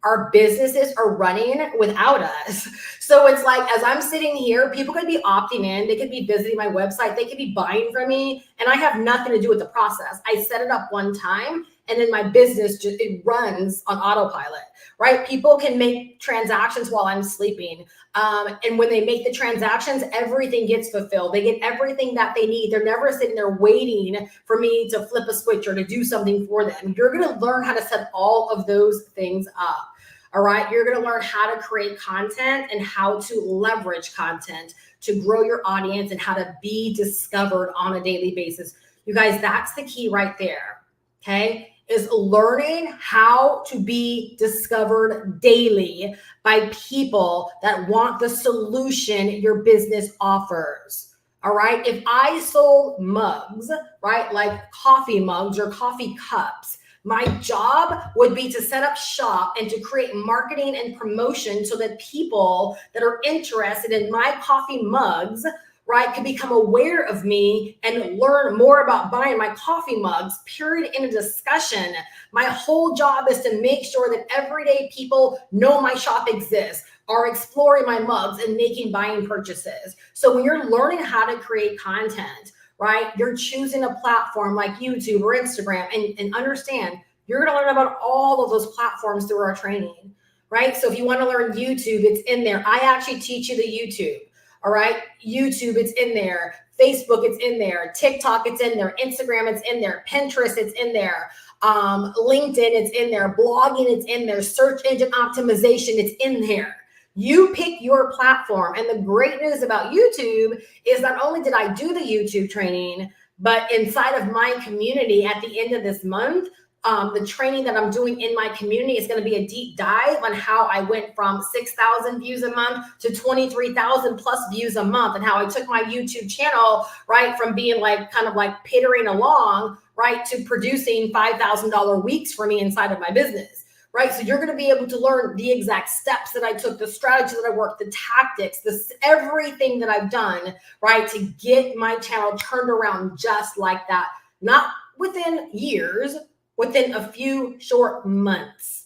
[SPEAKER 1] Our businesses are running without us. So it's as I'm sitting here, people could be opting in. They could be visiting my website. They could be buying from me. And I have nothing to do with the process. I set it up one time and then my business it runs on autopilot, right? People can make transactions while I'm sleeping. And when they make the transactions, everything gets fulfilled. They get everything that they need. They're never sitting there waiting for me to flip a switch or to do something for them. You're going to learn how to set all of those things up. All right. You're going to learn how to create content and how to leverage content to grow your audience and how to be discovered on a daily basis. You guys, that's the key right there. Okay. Is learning how to be discovered daily by people that want the solution your business offers. All right. If I sold mugs, right, like coffee mugs or coffee cups, my job would be to set up shop and to create marketing and promotion so that people that are interested in my coffee mugs, right, can become aware of me and learn more about buying my coffee mugs, period, in a discussion. My whole job is to make sure that everyday people know my shop exists, are exploring my mugs and making buying purchases. So when you're learning how to create content, right, you're choosing a platform like YouTube or Instagram and understand you're going to learn about all of those platforms through our training, right? So if you want to learn YouTube, it's in there. I actually teach you the YouTube. All right. YouTube, it's in there. Facebook, it's in there. TikTok, it's in there. Instagram, it's in there. Pinterest, it's in there. LinkedIn, it's in there. Blogging, it's in there. Search engine optimization, it's in there. You pick your platform. And the great news about YouTube is not only did I do the YouTube training, but inside of my community at the end of this month, the training that I'm doing in my community is going to be a deep dive on how I went from 6,000 views a month to 23,000 plus views a month, and how I took my YouTube channel, right, from being like kind of like pittering along, right, to producing $5,000 weeks for me inside of my business. Right. So you're going to be able to learn the exact steps that I took, the strategy that I worked, the tactics, everything that I've done, right, to get my channel turned around just like that. Not within years, within a few short months.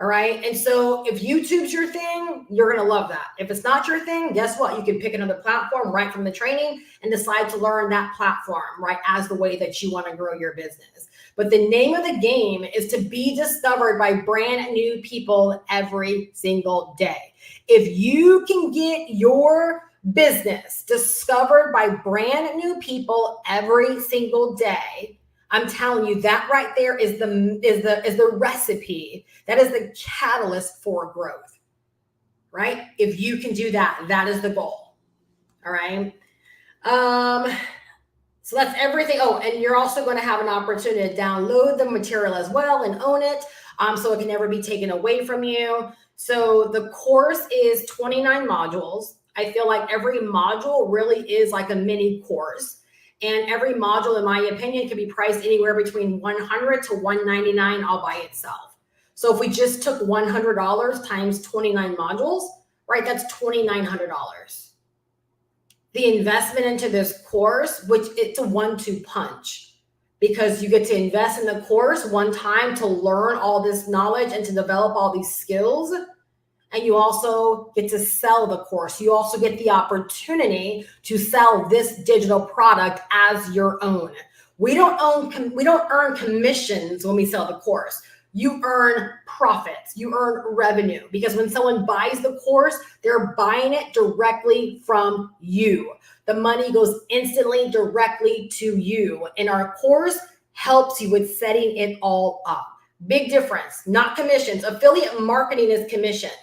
[SPEAKER 1] All right. And so if YouTube's your thing, you're going to love that. If it's not your thing, guess what? You can pick another platform right from the training and decide to learn that platform, right, as the way that you want to grow your business. But the name of the game is to be discovered by brand new people every single day. If you can get your business discovered by brand new people every single day, I'm telling you, that right there is the recipe. That is the catalyst for growth, right? If you can do that, that is the goal. All right. So that's everything. Oh, and you're also going to have an opportunity to download the material as well and own it, so it can never be taken away from you. So the course is 29 modules. I feel like every module really is like a mini course. And every module, in my opinion, can be priced anywhere between $100 to $199 all by itself. So if we just took $100 times 29 modules, right, that's $2,900. The investment into this course, which it's a 1-2 punch, because you get to invest in the course one time to learn all this knowledge and to develop all these skills. And you also get to sell the course. You also get the opportunity to sell this digital product as your own. We don't earn commissions when we sell the course. You earn profits, you earn revenue, because when someone buys the course, they're buying it directly from you. The money goes instantly directly to you. And our course helps you with setting it all up. Big difference, not commissions. Affiliate marketing is commissions.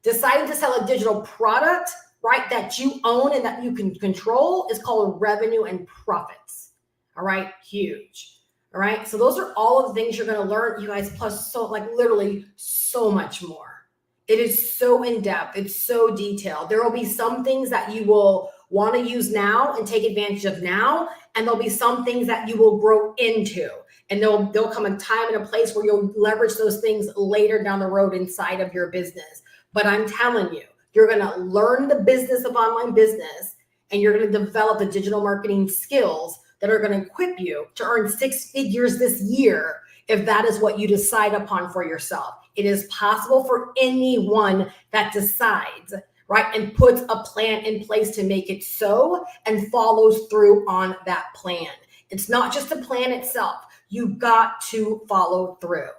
[SPEAKER 1] Deciding to sell a digital product, right, that you own and that you can control is called revenue and profits. All right, huge. All right, so those are all of the things you're going to learn, you guys, plus so like literally so much more. It is so in depth. It's so detailed. There will be some things that you will want to use now and take advantage of now, and there'll be some things that you will grow into. And there'll come a time and a place where you'll leverage those things later down the road inside of your business. But I'm telling you, you're going to learn the business of online business, and you're going to develop the digital marketing skills that are going to equip you to earn 6 figures this year if that is what you decide upon for yourself. It is possible for anyone that decides, right, and puts a plan in place to make it so and follows through on that plan. It's not just the plan itself. You've got to follow through.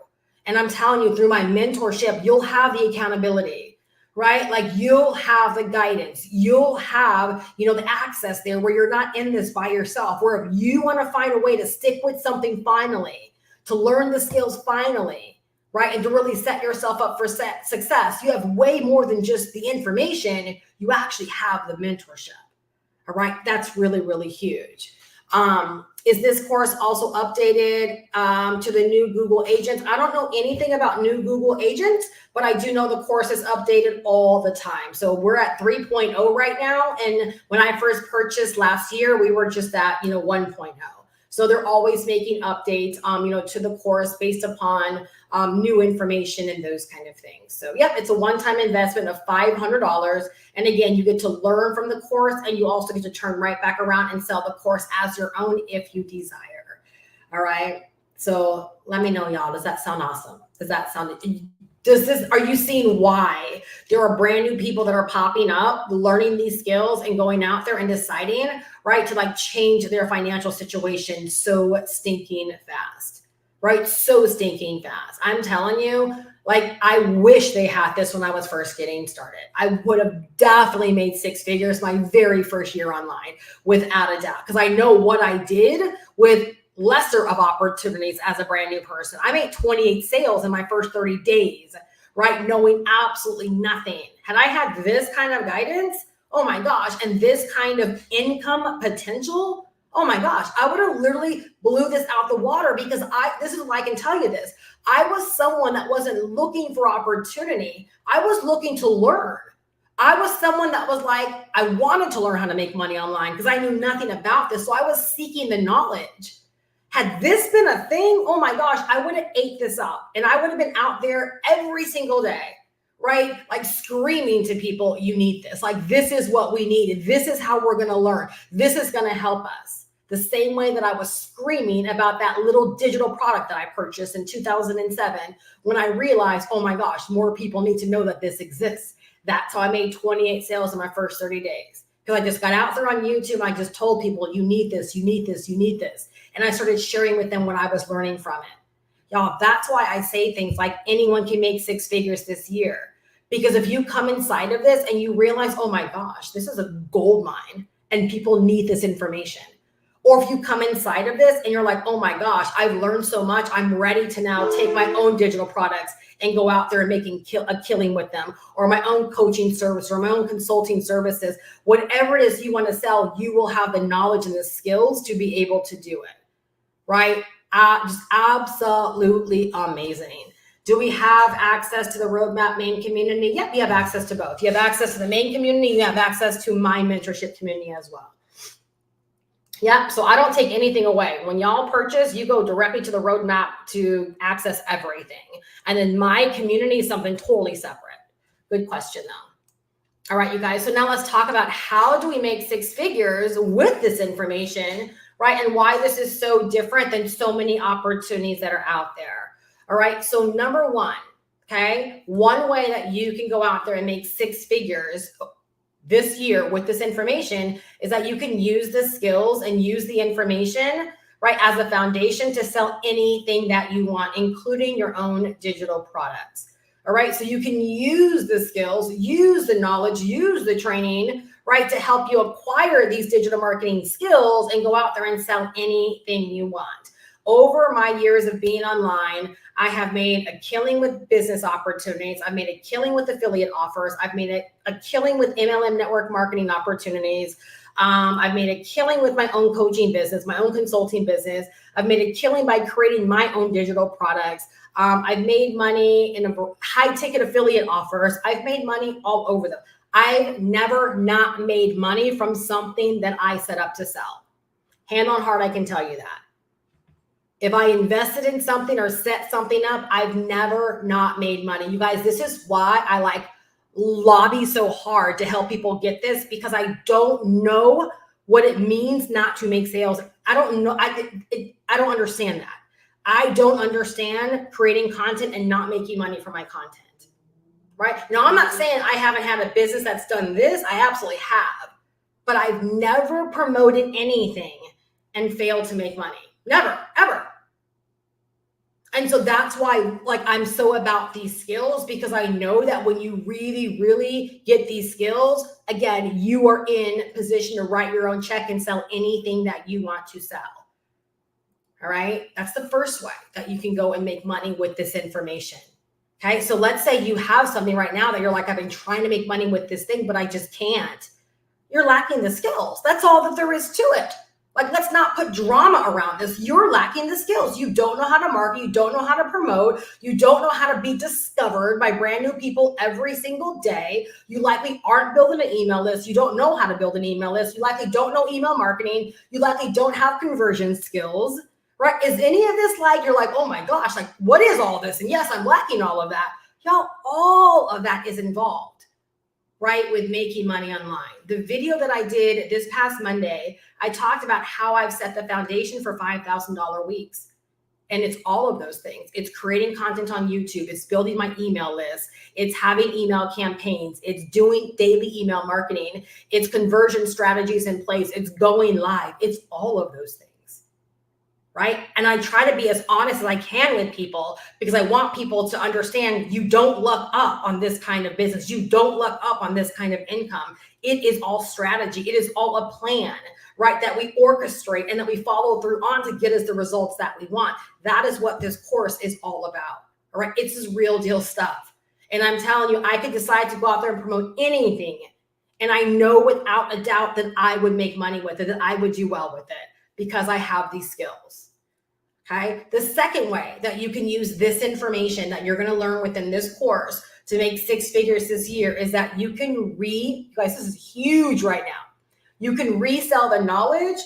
[SPEAKER 1] And I'm telling you, through my mentorship, you'll have the accountability, right? Like you'll have the guidance, you'll have, the access there where you're not in this by yourself, where if you want to find a way to stick with something finally, to learn the skills finally, right? And to really set yourself up for success, you have way more than just the information. You actually have the mentorship. All right. That's really, really huge. Is this course also updated to the new Google agents? I don't know anything about new Google agents, but I do know the course is updated all the time. So we're at 3.0 right now. And when I first purchased last year, we were just at, 1.0. So they're always making updates, to the course based upon new information and those kind of things. So yep, it's a one-time investment of $500. And again, you get to learn from the course, and you also get to turn right back around and sell the course as your own if you desire. All right. So let me know, y'all. Does that sound awesome? Are you seeing why there are brand new people that are popping up, learning these skills and going out there and deciding, right, to change their financial situation so stinking fast, right? So stinking fast. I'm telling you, I wish they had this when I was first getting started. I would have definitely made 6 figures my very first year online, without a doubt, because I know what I did with lesser of opportunities as a brand new person. I made 28 sales in my first 30 days, right? Knowing absolutely nothing. Had I had this kind of guidance, oh my gosh, and this kind of income potential, oh my gosh, I would have literally blew this out the water because this is why I can tell you this. I was someone that wasn't looking for opportunity. I was looking to learn. I was someone that was like, I wanted to learn how to make money online because I knew nothing about this. So I was seeking the knowledge. Had this been a thing, oh my gosh, I would have ate this up and I would have been out there every single day, right? Like screaming to people, you need this. Like, this is what we need. This is how we're going to learn. This is going to help us. The same way that I was screaming about that little digital product that I purchased in 2007 when I realized, oh my gosh, more people need to know that this exists. That's how I made 28 sales in my first 30 days. Because I just got out there on YouTube and I just told people, you need this, you need this, you need this. And I started sharing with them what I was learning from it. Y'all, that's why I say things like anyone can make 6 figures this year. Because if you come inside of this and you realize, oh my gosh, this is a gold mine and people need this information. Or if you come inside of this and you're like, oh my gosh, I've learned so much. I'm ready to now take my own digital products and go out there and making a killing with them, or my own coaching service or my own consulting services. Whatever it is you want to sell, you will have the knowledge and the skills to be able to do it, right? Just absolutely amazing. Do we have access to the Roadmap main community? Yep, you have access to both. You have access to the main community. You have access to my mentorship community as well. Yeah, so I don't take anything away. When y'all purchase, you go directly to the Roadmap to access everything. And then my community is something totally separate. Good question, though. All right, you guys. So now let's talk about how do we make 6 figures with this information, right? And why this is so different than so many opportunities that are out there. All right, so number one, okay, one way that you can go out there and make 6 figures this year with this information is that you can use the skills and use the information, right, as a foundation to sell anything that you want, including your own digital products. All right, so you can use the skills, use the knowledge, use the training, right, to help you acquire these digital marketing skills and go out there and sell anything you want. Over my years of being online, I have made a killing with business opportunities. I've made a killing with affiliate offers. I've made a killing with MLM network marketing opportunities. I've made a killing with my own coaching business, my own consulting business. I've made a killing by creating my own digital products. I've made money in high ticket affiliate offers. I've made money all over them. I've never not made money from something that I set up to sell. Hand on heart, I can tell you that. If I invested in something or set something up, I've never not made money. You guys, this is why I lobby so hard to help people get this, because I don't know what it means not to make sales. I don't know. I don't understand that. I don't understand creating content and not making money from my content, right? Now, I'm not saying I haven't had a business that's done this. I absolutely have, but I've never promoted anything and failed to make money. Never, ever. And so that's why I'm so about these skills, because I know that when you really, really get these skills, again, you are in position to write your own check and sell anything that you want to sell. All right. That's the first way that you can go and make money with this information. Okay. So let's say you have something right now that you're like, I've been trying to make money with this thing, but I just can't. You're lacking the skills. That's all that there is to it. Let's not put drama around this. You're lacking the skills. You don't know how to market. You don't know how to promote. You don't know how to be discovered by brand new people every single day. You likely aren't building an email list. You don't know how to build an email list. You likely don't know email marketing. You likely don't have conversion skills, right? Is any of this you're like, oh my gosh, what is all this? And yes, I'm lacking all of that. Y'all, all of that is involved, right, with making money online. The video that I did this past Monday, I talked about how I've set the foundation for $5,000 weeks. And it's all of those things. It's creating content on YouTube. It's building my email list. It's having email campaigns. It's doing daily email marketing. It's conversion strategies in place. It's going live. It's all of those things, right? And I try to be as honest as I can with people, because I want people to understand you don't luck up on this kind of business. You don't luck up on this kind of income. It is all strategy. It is all a plan, right, that we orchestrate and that we follow through on to get us the results that we want. That is what this course is all about, all right? It's this real deal stuff. And I'm telling you, I could decide to go out there and promote anything. And I know without a doubt that I would make money with it, that I would do well with it because I have these skills. Okay. The second way that you can use this information that you're going to learn within this course to make 6 figures this year is that you can you guys, this is huge right now. You can resell the knowledge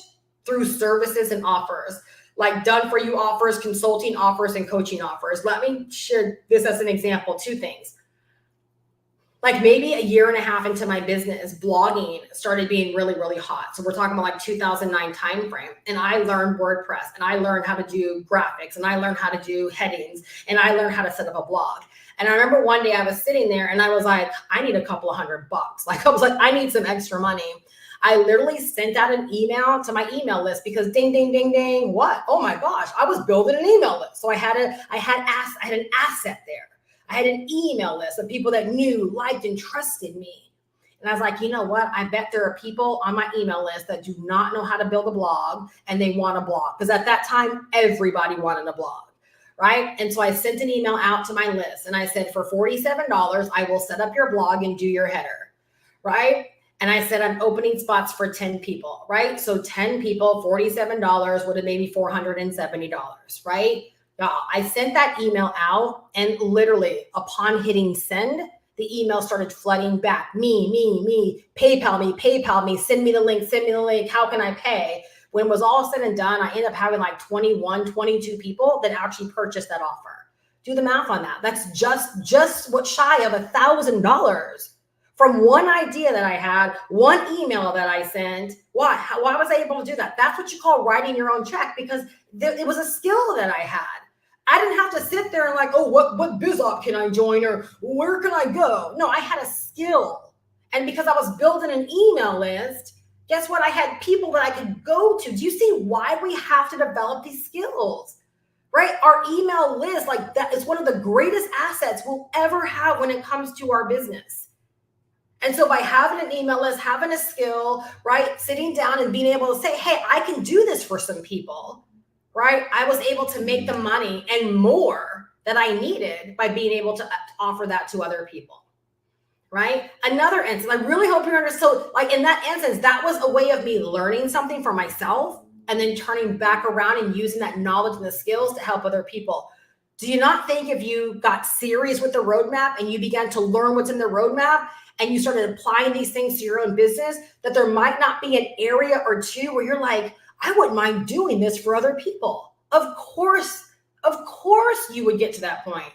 [SPEAKER 1] through services and offers, like done for you offers, consulting offers, and coaching offers. Let me share this as an example, 2 things. Like maybe a year and a half into my business, blogging started being really, really hot. So we're talking about like 2009 timeframe. And I learned WordPress, and I learned how to do graphics, and I learned how to do headings, and I learned how to set up a blog. And I remember one day I was sitting there and I was like, I need a couple of $100. Like I was like, I need some extra money. I literally sent out an email to my email list because ding, ding, ding, ding. What? Oh my gosh, I was building an email list. So I had an asset there. I had an email list of people that knew, liked, and trusted me. And I was like, you know what? I bet there are people on my email list that do not know how to build a blog and they want a blog. Because at that time, everybody wanted a blog, right? And so I sent an email out to my list and I said, for $47, I will set up your blog and do your header, right? And I said, I'm opening spots for 10 people, right? So 10 people, $47 would have maybe $470, right? I sent that email out, and literally upon hitting send, the email started flooding back. Me, PayPal me, send me the link, how can I pay? When it was all said and done, I ended up having like 21, 22 people that actually purchased that offer. Do the math on that. That's just what shy of $1,000 from one idea that I had, one email that I sent. Why was I able to do that? That's what you call writing your own check, because it was a skill that I had. I didn't have to sit there and like, oh, what biz op can I join, or where can I go? No, I had a skill. And because I was building an email list, guess what? I had people that I could go to. Do you see why we have to develop these skills, right? Our email list, like that is one of the greatest assets we'll ever have when it comes to our business. And so by having an email list, having a skill, right? Sitting down and being able to say, hey, I can do this for some people. Right? I was able to make the money and more that I needed by being able to offer that to other people. Right? Another instance, I really hope you understand. So like in that instance, that was a way of me learning something for myself and then turning back around and using that knowledge and the skills to help other people. Do you not think if you got serious with the roadmap and you began to learn what's in the roadmap and you started applying these things to your own business, that there might not be an area or two where you're like, I wouldn't mind doing this for other people. Of course you would get to that point,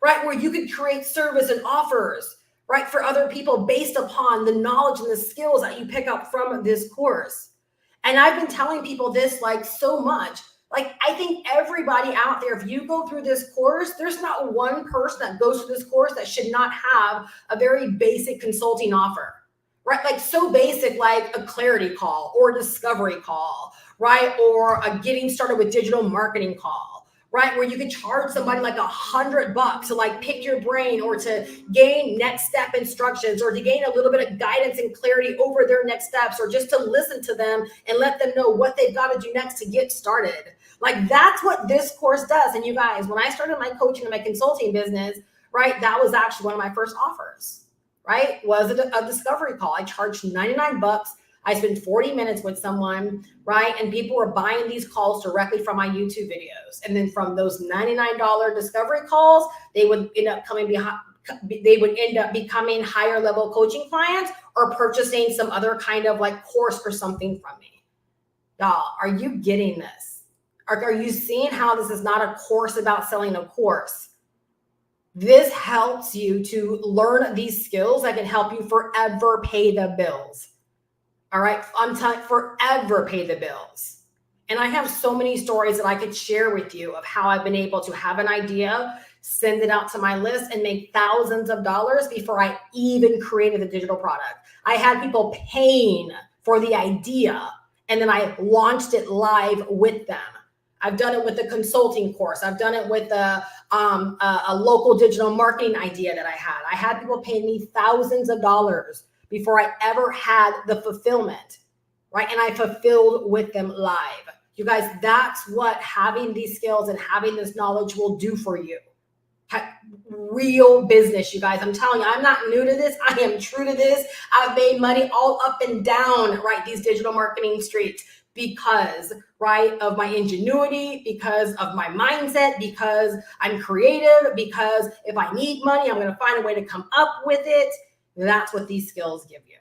[SPEAKER 1] right? Where you could create service and offers, right? For other people based upon the knowledge and the skills that you pick up from this course. And I've been telling people this like so much. Like, I think everybody out there, if you go through this course, there's not one person that goes through this course that should not have a very basic consulting offer, right? Like so basic, like a clarity call or a discovery call, right? Or a getting started with digital marketing call, right? Where you can charge somebody like $100 to like pick your brain or to gain next step instructions or to gain a little bit of guidance and clarity over their next steps, or just to listen to them and let them know what they've got to do next to get started. Like that's what this course does. And you guys, when I started my coaching and my consulting business, right, that was actually one of my first offers, right? Was a discovery call. I charged $99. I spent 40 minutes with someone, right? And people were buying these calls directly from my YouTube videos. And then from those $99 discovery calls, they would end up becoming higher level coaching clients or purchasing some other kind of like course or something from me. Y'all, are you getting this? Are you seeing how this is not a course about selling a course? This helps you to learn these skills that can help you forever pay the bills. All right, I'm telling you, forever pay the bills. And I have so many stories that I could share with you of how I've been able to have an idea, send it out to my list, and make thousands of dollars before I even created the digital product. I had people paying for the idea, and then I launched it live with them. I've done it with a consulting course. I've done it with a local digital marketing idea that I had. I had people paying me thousands of dollars before I ever had the fulfillment, right? And I fulfilled with them live. You guys, that's what having these skills and having this knowledge will do for you. real business, you guys. I'm telling you, I'm not new to this. I am true to this. I've made money all up and down, right, these digital marketing streets because, right, of my ingenuity, because of my mindset, because I'm creative, because if I need money, I'm going to find a way to come up with it. That's what these skills give you.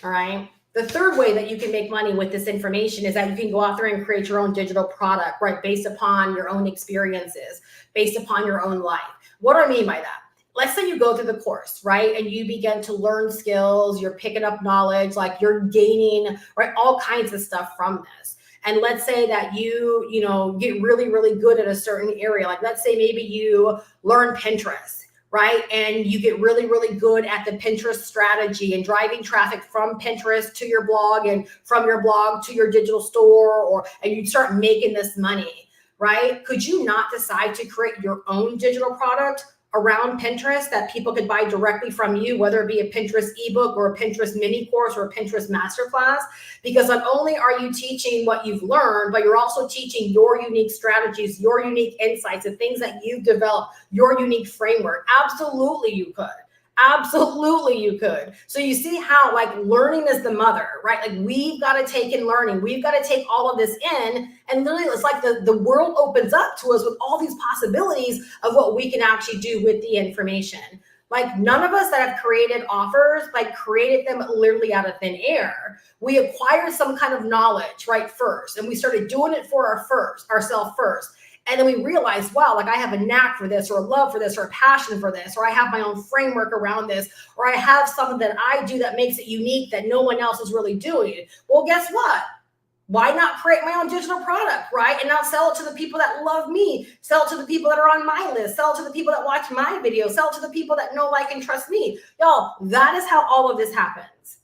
[SPEAKER 1] All right. The third way that you can make money with this information is that you can go out there and create your own digital product, right? Based upon your own experiences, based upon your own life. What do I mean by that? Let's say you go through the course, right? And you begin to learn skills, you're picking up knowledge, like you're gaining, right? All kinds of stuff from this. And let's say that you get really, really good at a certain area. Like let's say maybe you learn Pinterest, right? And you get really, really good at the Pinterest strategy and driving traffic from Pinterest to your blog and from your blog to your digital store, and you start making this money, right? Could you not decide to create your own digital product around Pinterest that people could buy directly from you, whether it be a Pinterest ebook or a Pinterest mini course or a Pinterest masterclass? Because not only are you teaching what you've learned, but you're also teaching your unique strategies, your unique insights, the things that you've developed, your unique framework. Absolutely, you could. Absolutely, you could. So you see how like learning is the mother, right? Like we've got to take in learning. We've got to take all of this in, and literally it's like the world opens up to us with all these possibilities of what we can actually do with the information. Like none of us that have created offers, like created them literally out of thin air. We acquired some kind of knowledge, right, first, and we started doing it for ourselves first. And then we realize, wow, like I have a knack for this or a love for this or a passion for this, or I have my own framework around this, or I have something that I do that makes it unique that no one else is really doing. Well, guess what? Why not create my own digital product, right? And now sell it to the people that love me, sell it to the people that are on my list, sell it to the people that watch my videos, sell it to the people that know, like, and trust me. Y'all, that is how all of this happens,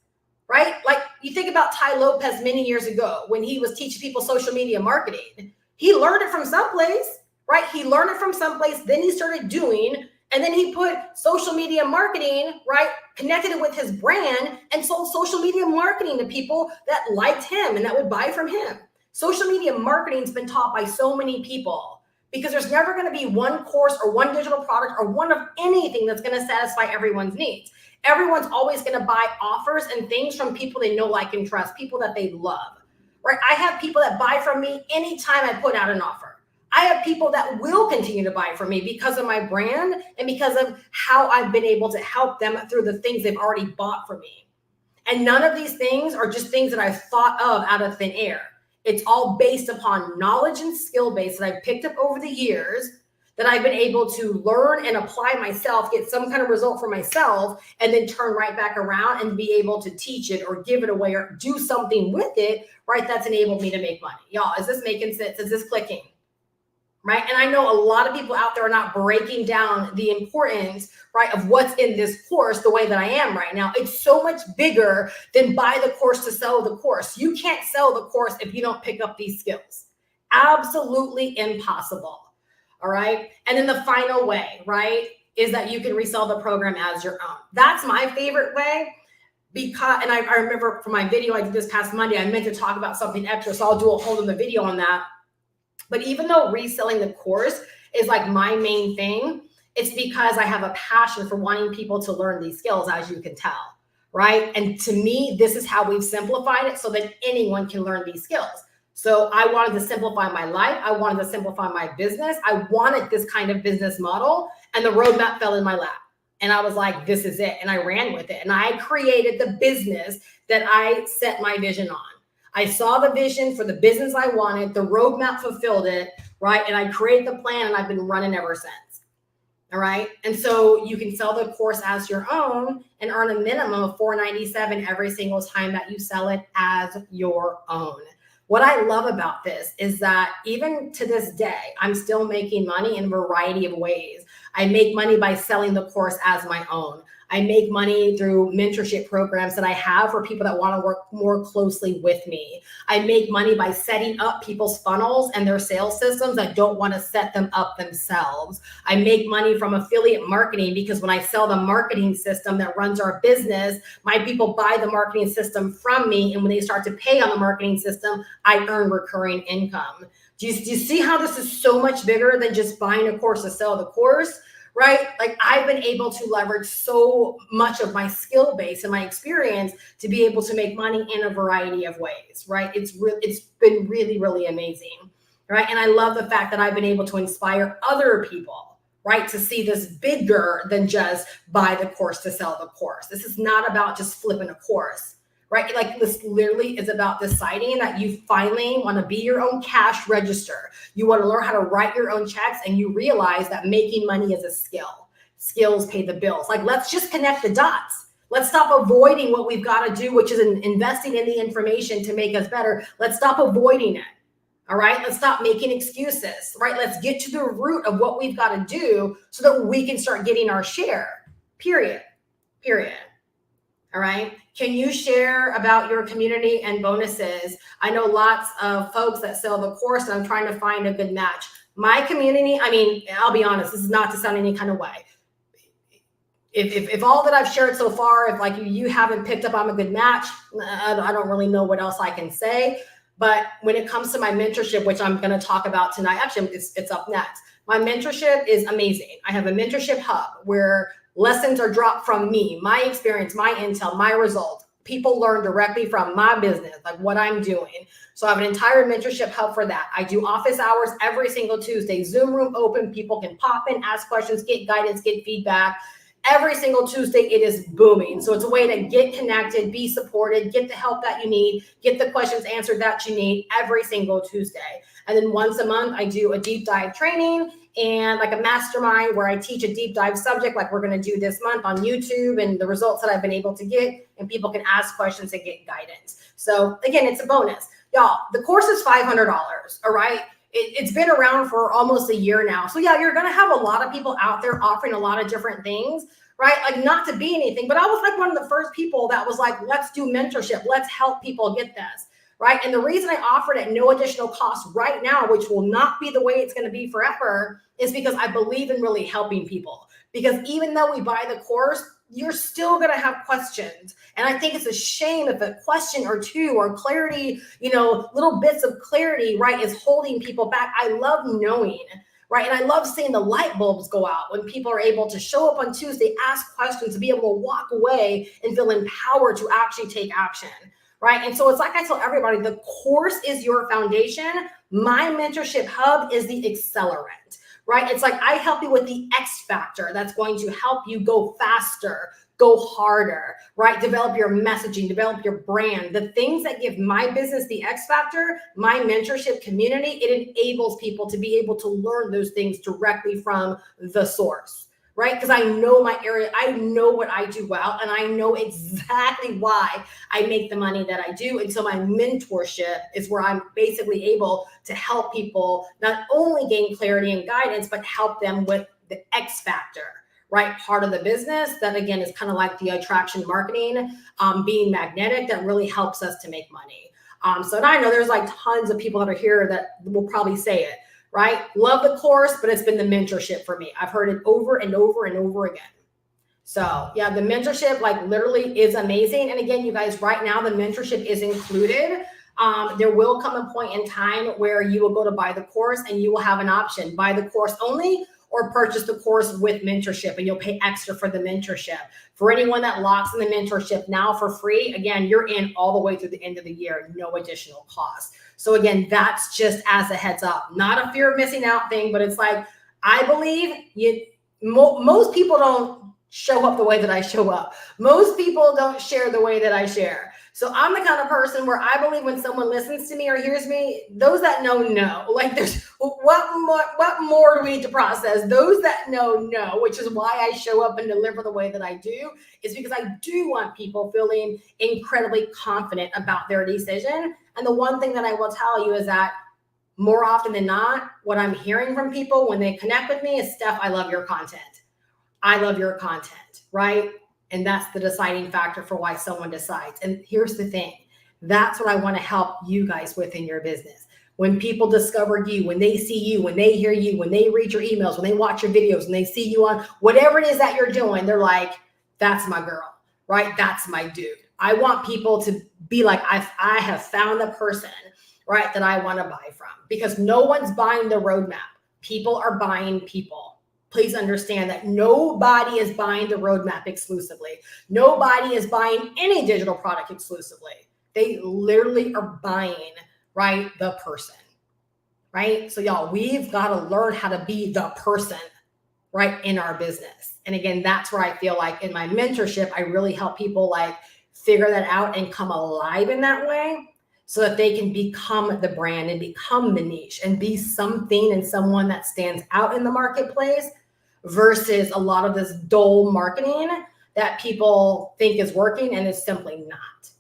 [SPEAKER 1] right? Like you think about Ty Lopez many years ago when he was teaching people social media marketing. He learned it from someplace, right? He learned it from someplace, then he started doing, and then he put social media marketing, right? Connected it with his brand and sold social media marketing to people that liked him and that would buy from him. Social media marketing has been taught by so many people because there's never going to be one course or one digital product or one of anything that's going to satisfy everyone's needs. Everyone's always going to buy offers and things from people they know, like, and trust, people that they love. Right? I have people that buy from me anytime I put out an offer. I have people that will continue to buy from me because of my brand and because of how I've been able to help them through the things they've already bought from me. And none of these things are just things that I've thought of out of thin air. It's all based upon knowledge and skill base that I've picked up over the years that I've been able to learn and apply myself, get some kind of result for myself, and then turn right back around and be able to teach it or give it away or do something with it, right? That's enabled me to make money. Y'all, is this making sense? Is this clicking? Right? And I know a lot of people out there are not breaking down the importance, right, of what's in this course the way that I am right now. It's so much bigger than buy the course to sell the course. You can't sell the course if you don't pick up these skills. Absolutely impossible. All right. And then the final way, right, is that you can resell the program as your own. That's my favorite way because, and I remember from my video I did this past Monday, I meant to talk about something extra. So I'll do a whole other video on that. But even though reselling the course is like my main thing, it's because I have a passion for wanting people to learn these skills, as you can tell, right? And to me, this is how we've simplified it so that anyone can learn these skills. So I wanted to simplify my life. I wanted to simplify my business. I wanted this kind of business model, and the roadmap fell in my lap. And I was like, this is it. And I ran with it. And I created the business that I set my vision on. I saw the vision for the business I wanted. The roadmap fulfilled it, right? And I created the plan, and I've been running ever since. All right. And so you can sell the course as your own and earn a minimum of $497 every single time that you sell it as your own. What I love about this is that even to this day, I'm still making money in a variety of ways. I make money by selling the course as my own. I make money through mentorship programs that I have for people that want to work more closely with me. I make money by setting up people's funnels and their sales systems that don't want to set them up themselves. I make money from affiliate marketing because when I sell the marketing system that runs our business, my people buy the marketing system from me. And when they start to pay on the marketing system, I earn recurring income. Do you see how this is so much bigger than just buying a course to sell the course? Right? Like I've been able to leverage so much of my skill base and my experience to be able to make money in a variety of ways, right? It's been really, really amazing, right? And I love the fact that I've been able to inspire other people, right? To see this bigger than just buy the course to sell the course. This is not about just flipping a course, right? Like this literally is about deciding that you finally want to be your own cash register. You want to learn how to write your own checks, and you realize that making money is a skill. Skills pay the bills. Like, let's just connect the dots. Let's stop avoiding what we've got to do, which is investing in the information to make us better. Let's stop avoiding it. All right. Let's stop making excuses, right? Let's get to the root of what we've got to do so that we can start getting our share, period. All right. Can you share about your community and bonuses? I know lots of folks that sell the course, and I'm trying to find a good match. My community, I mean, I'll be honest, this is not to sound any kind of way. If all that I've shared so far, if like you haven't picked up I'm a good match, I don't really know what else I can say. But when it comes to my mentorship, which I'm going to talk about tonight, actually, it's up next. My mentorship is amazing. I have a mentorship hub where lessons are dropped from me, my experience, my intel, my results. People learn directly from my business, like what I'm doing. So I have an entire mentorship hub for that. I do office hours every single Tuesday, Zoom room open. People can pop in, ask questions, get guidance, get feedback. Every single Tuesday, it is booming. So it's a way to get connected, be supported, get the help that you need, get the questions answered that you need every single Tuesday. And then once a month, I do a deep dive training and like a mastermind where I teach a deep dive subject like we're going to do this month on YouTube, and the results that I've been able to get, and people can ask questions and get guidance. So again, it's a bonus. Y'all, the course is $500, all right? It's been around for almost a year now. So yeah, you're going to have a lot of people out there offering a lot of different things, right? Like not to be anything, but I was like one of the first people that was like, let's do mentorship. Let's help people get this, right? And the reason I offered at no additional cost right now, which will not be the way it's going to be forever, is because I believe in really helping people. Because even though we buy the course, you're still going to have questions. And I think it's a shame if a question or two or clarity, little bits of clarity, right, is holding people back. I love knowing, right? And I love seeing the light bulbs go out when people are able to show up on Tuesday, ask questions, to be able to walk away and feel empowered to actually take action, right? And so it's like I tell everybody, the course is your foundation. My mentorship hub is the accelerant. Right? It's like I help you with the X factor that's going to help you go faster, go harder, right? Develop your messaging, develop your brand. The things that give my business the X factor, my mentorship community, it enables people to be able to learn those things directly from the source, right? Because I know my area, I know what I do well, and I know exactly why I make the money that I do. And so my mentorship is where I'm basically able to help people not only gain clarity and guidance, but help them with the X factor, right? Part of the business that, again, is kind of like the attraction marketing, being magnetic, that really helps us to make money. So and I know there's like tons of people that are here that will probably say it, right? Love the course, but it's been the mentorship for me. I've heard it over and over and over again. So yeah, the mentorship like literally is amazing. And again, you guys, right now the mentorship is included. There will come a point in time where you will go to buy the course and you will have an option, buy the course only or purchase the course with mentorship, and you'll pay extra for the mentorship. For anyone that locks in the mentorship now for free, again, you're in all the way through the end of the year, no additional cost. So again, that's just as a heads up, not a fear of missing out thing, but it's like, I believe most people don't show up the way that I show up. Most people don't share the way that I share. So I'm the kind of person where I believe when someone listens to me or hears me, those that know. Like there's what more do we need to process? Those that know, which is why I show up and deliver the way that I do, is because I do want people feeling incredibly confident about their decision. And the one thing that I will tell you is that more often than not, what I'm hearing from people when they connect with me is, Steph, I love your content. I love your content, right? And that's the deciding factor for why someone decides. And here's the thing. That's what I want to help you guys with in your business. When people discover you, when they see you, when they hear you, when they read your emails, when they watch your videos, when they see you on whatever it is that you're doing, they're like, that's my girl, right? That's my dude. I want people to be like, I have found the person, right, that I want to buy from, because no one's buying the roadmap. People are buying people. Please understand that nobody is buying the roadmap exclusively. Nobody is buying any digital product exclusively. They literally are buying, right, the person, right? So y'all, we've got to learn how to be the person, right, in our business. And again, that's where I feel like in my mentorship, I really help people like figure that out and come alive in that way, so that they can become the brand and become the niche and be something and someone that stands out in the marketplace, versus a lot of this dull marketing that people think is working and is simply not,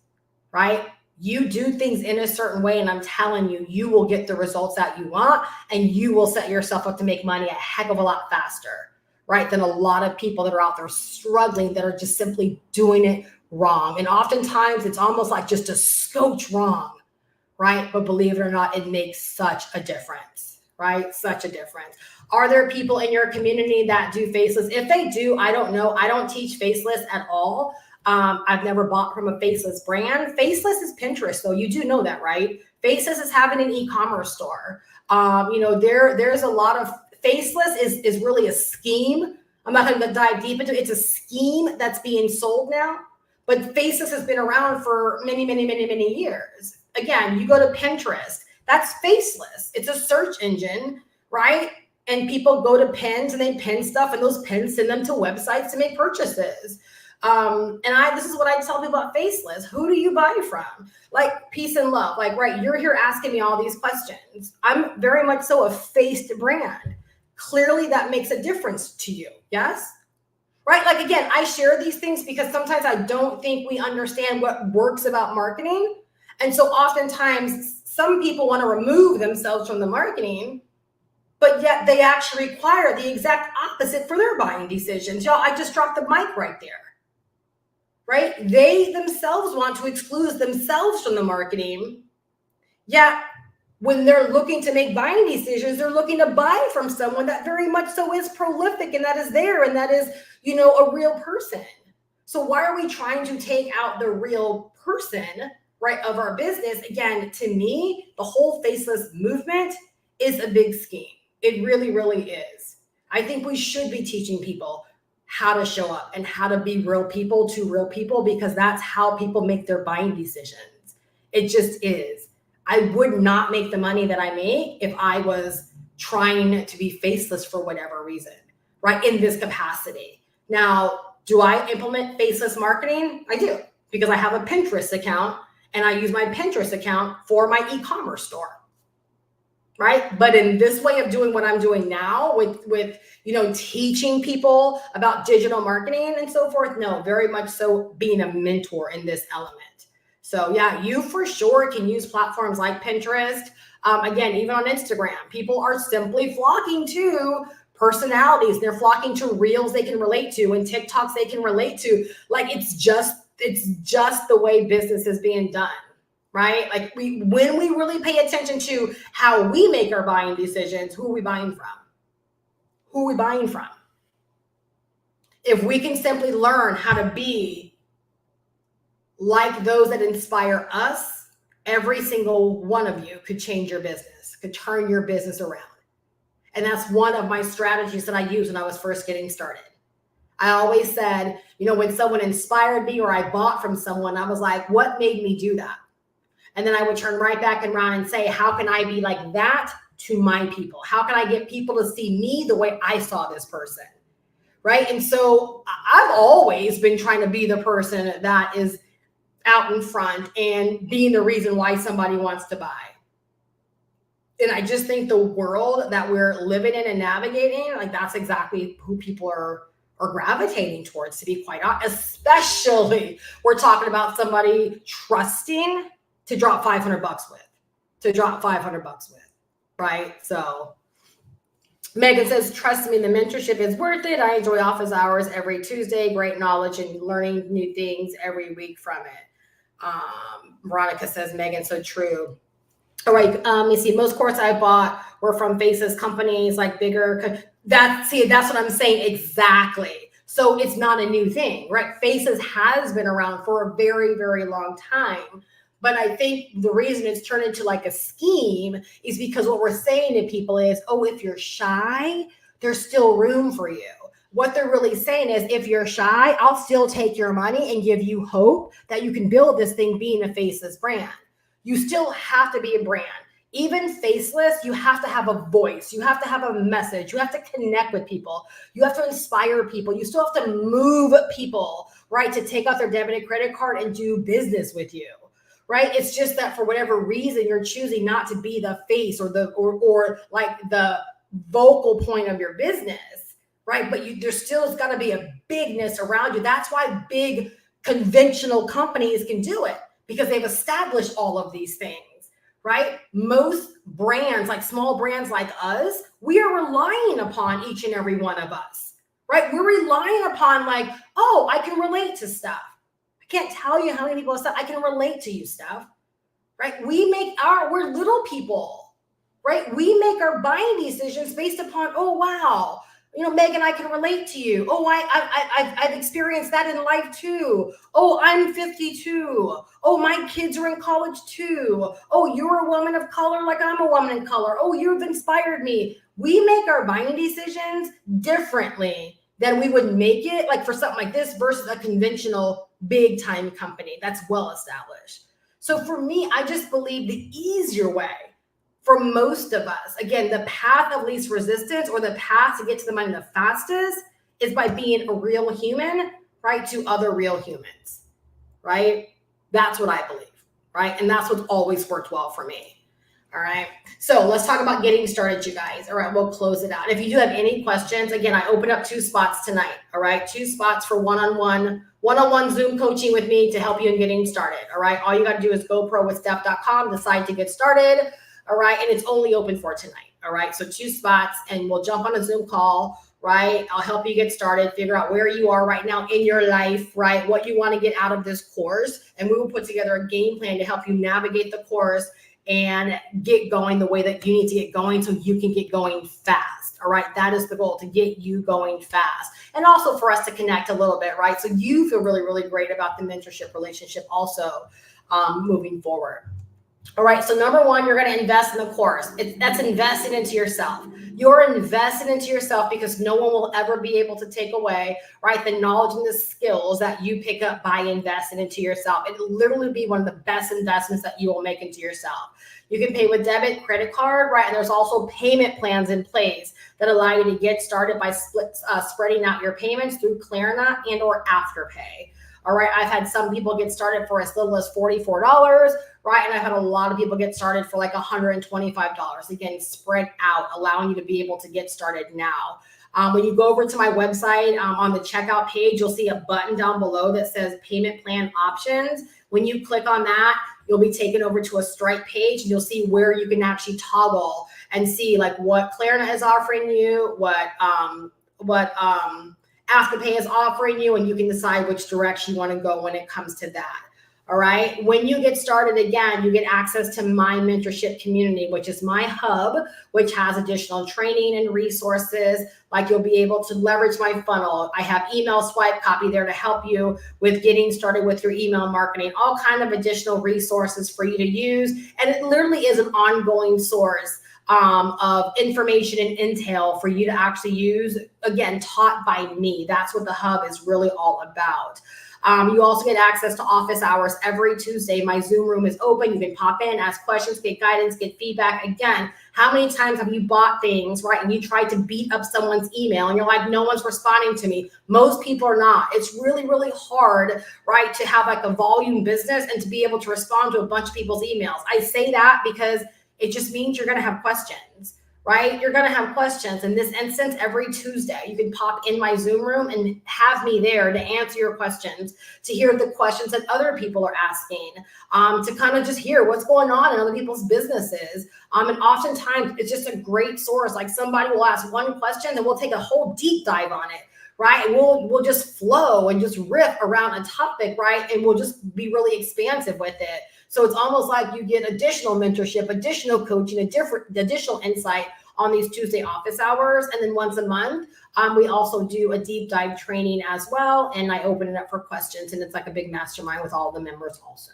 [SPEAKER 1] right? You do things in a certain way, and I'm telling you, you will get the results that you want, and you will set yourself up to make money a heck of a lot faster, right, than a lot of people that are out there struggling, that are just simply doing it wrong. And oftentimes it's almost like just a scotch wrong, right? But believe it or not, it makes such a difference, right? Such a difference. Are there people in your community that do faceless? If they do, I don't know. I don't teach faceless at all. I've never bought from a faceless brand. Faceless is Pinterest, though. You do know that, right? Faceless is having an e-commerce store. There's a lot of faceless is really a scheme. I'm not going to dive deep into it. It's a scheme that's being sold now, but faceless has been around for many, many, many, many years. Again, you go to Pinterest, that's faceless. It's a search engine, right? And people go to pins and they pin stuff, and those pins send them to websites to make purchases. This is what I tell people about faceless. Who do you buy from? Like, peace and love. Like, right, you're here asking me all these questions. I'm very much so a faced brand. Clearly that makes a difference to you. Yes? Right? Like, again, I share these things because sometimes I don't think we understand what works about marketing. And so oftentimes some people want to remove themselves from the marketing, but yet they actually require the exact opposite for their buying decisions. Y'all, I just dropped the mic right there, right? They themselves want to exclude themselves from the marketing, yet when they're looking to make buying decisions, they're looking to buy from someone that very much so is prolific and that is there and that is, a real person. So why are we trying to take out the real person, right, of our business? Again, to me, the whole faceless movement is a big scheme. It really, really is. I think we should be teaching people how to show up and how to be real people to real people, because that's how people make their buying decisions. It just is. I would not make the money that I make if I was trying to be faceless for whatever reason, right, in this capacity. Now, do I implement faceless marketing? I do, because I have a Pinterest account and I use my Pinterest account for my e-commerce store, right? But in this way of doing what I'm doing now with teaching people about digital marketing and so forth, no, very much so being a mentor in this element. So yeah, you for sure can use platforms like Pinterest. Again, even on Instagram, people are simply flocking to personalities. They're flocking to reels they can relate to and TikToks they can relate to. Like, it's just the way business is being done, right? Like, when we really pay attention to how we make our buying decisions, who are we buying from? Who are we buying from? If we can simply learn how to be like those that inspire us, every single one of you could change your business, could turn your business around. And that's one of my strategies that I used when I was first getting started. I always said, when someone inspired me or I bought from someone, I was like, what made me do that? And then I would turn right back around and say, how can I be like that to my people? How can I get people to see me the way I saw this person? Right? And so I've always been trying to be the person that is out in front and being the reason why somebody wants to buy. And I just think the world that we're living in and navigating, like, that's exactly who people are gravitating towards, to be quite honest. Especially, we're talking about somebody trusting to drop $500 with, right? So Megan says, trust me, the mentorship is worth it. I enjoy office hours every Tuesday. Great knowledge and learning new things every week from it. Veronica says, Megan, so true. All right, you see, most courses I bought were from Faces companies, like bigger. That's what I'm saying exactly. So it's not a new thing, right? Faces has been around for a very, very long time. But I think the reason it's turned into like a scheme is because what we're saying to people is, oh, if you're shy, there's still room for you. What they're really saying is, if you're shy, I'll still take your money and give you hope that you can build this thing being a Faces brand. You still have to be a brand. Even faceless, you have to have a voice. You have to have a message. You have to connect with people. You have to inspire people. You still have to move people, right, to take out their debit and credit card and do business with you, right? It's just that for whatever reason, you're choosing not to be the face or like the vocal point of your business, right? But there's still got to be a bigness around you. That's why big conventional companies can do it, because they've established all of these things, right? Most brands, like small brands like us, we are relying upon each and every one of us, right? We're relying upon like, oh, I can relate to stuff. I can't tell you how many people have said, I can relate to you, Steph, right? We're little people, right? We make our buying decisions based upon, oh, wow, Megan, I can relate to you. Oh, I've experienced that in life too. Oh, I'm 52. Oh, my kids are in college too. Oh, you're a woman of color like I'm a woman of color. Oh, you've inspired me. We make our buying decisions differently than we would make it like for something like this versus a conventional big time company that's well established. So for me, I just believe the easier way for most of us, again, the path of least resistance or the path to get to the money the fastest is by being a real human, right, to other real humans, right? That's what I believe, right? And that's what's always worked well for me. All right. So let's talk about getting started, you guys. All right. We'll close it out. If you do have any questions, again, I open up 2 spots tonight. All right. 2 spots for one-on-one Zoom coaching with me to help you in getting started. All right. All you got to do is goprowithsteph.com, decide to get started. All right. And it's only open for tonight. All right. So 2 spots, and we'll jump on a Zoom call. Right. I'll help you get started, figure out where you are right now in your life, right? What you want to get out of this course. And we will put together a game plan to help you navigate the course and get going the way that you need to get going so you can get going fast. All right. That is the goal, to get you going fast. And also for us to connect a little bit, right? So you feel really, really great about the mentorship relationship also moving forward. All right. So number 1, you're going to invest in the course. That's investing into yourself. You're investing into yourself because no one will ever be able to take away, right, the knowledge and the skills that you pick up by investing into yourself. It'll literally be one of the best investments that you will make into yourself. You can pay with debit, credit card, right? And there's also payment plans in place that allow you to get started by spreading out your payments through Klarna and or Afterpay. All right. I've had some people get started for as little as $44, right? And I've had a lot of people get started for like $125. Again, spread out, allowing you to be able to get started now. When you go over to my website, on the checkout page, you'll see a button down below that says payment plan options. When you click on that, you'll be taken over to a Stripe page, and you'll see where you can actually toggle and see like what Klarna is offering you, what Afterpay is offering you, and you can decide which direction you want to go when it comes to that. All right. When you get started, again, you get access to my mentorship community, which is my hub, which has additional training and resources. Like you'll be able to leverage my funnel. I have email swipe copy there to help you with getting started with your email marketing, all kind of additional resources for you to use. And it literally is an ongoing source of information and intel for you to actually use, again, taught by me. That's what the hub is really all about. You also get access to office hours every Tuesday. My Zoom room is open. You can pop in, ask questions, get guidance, get feedback. Again, how many times have you bought things, right? And you tried to beat up someone's email and you're like, no one's responding to me. Most people are not. It's really, really hard, right, to have like a volume business and to be able to respond to a bunch of people's emails. I say that because it just means you're going to have questions, right? You're going to have questions. In this instance, every Tuesday, you can pop in my Zoom room and have me there to answer your questions, to hear the questions that other people are asking, to kind of just hear what's going on in other people's businesses. And oftentimes it's just a great source. Like somebody will ask one question and we'll take a whole deep dive on it, right? And we'll just flow and just riff around a topic, right? And we'll just be really expansive with it. So it's almost like you get additional mentorship, additional coaching, additional insight on these Tuesday office hours. And then once a month, we also do a deep dive training as well. And I open it up for questions, and it's like a big mastermind with all the members also.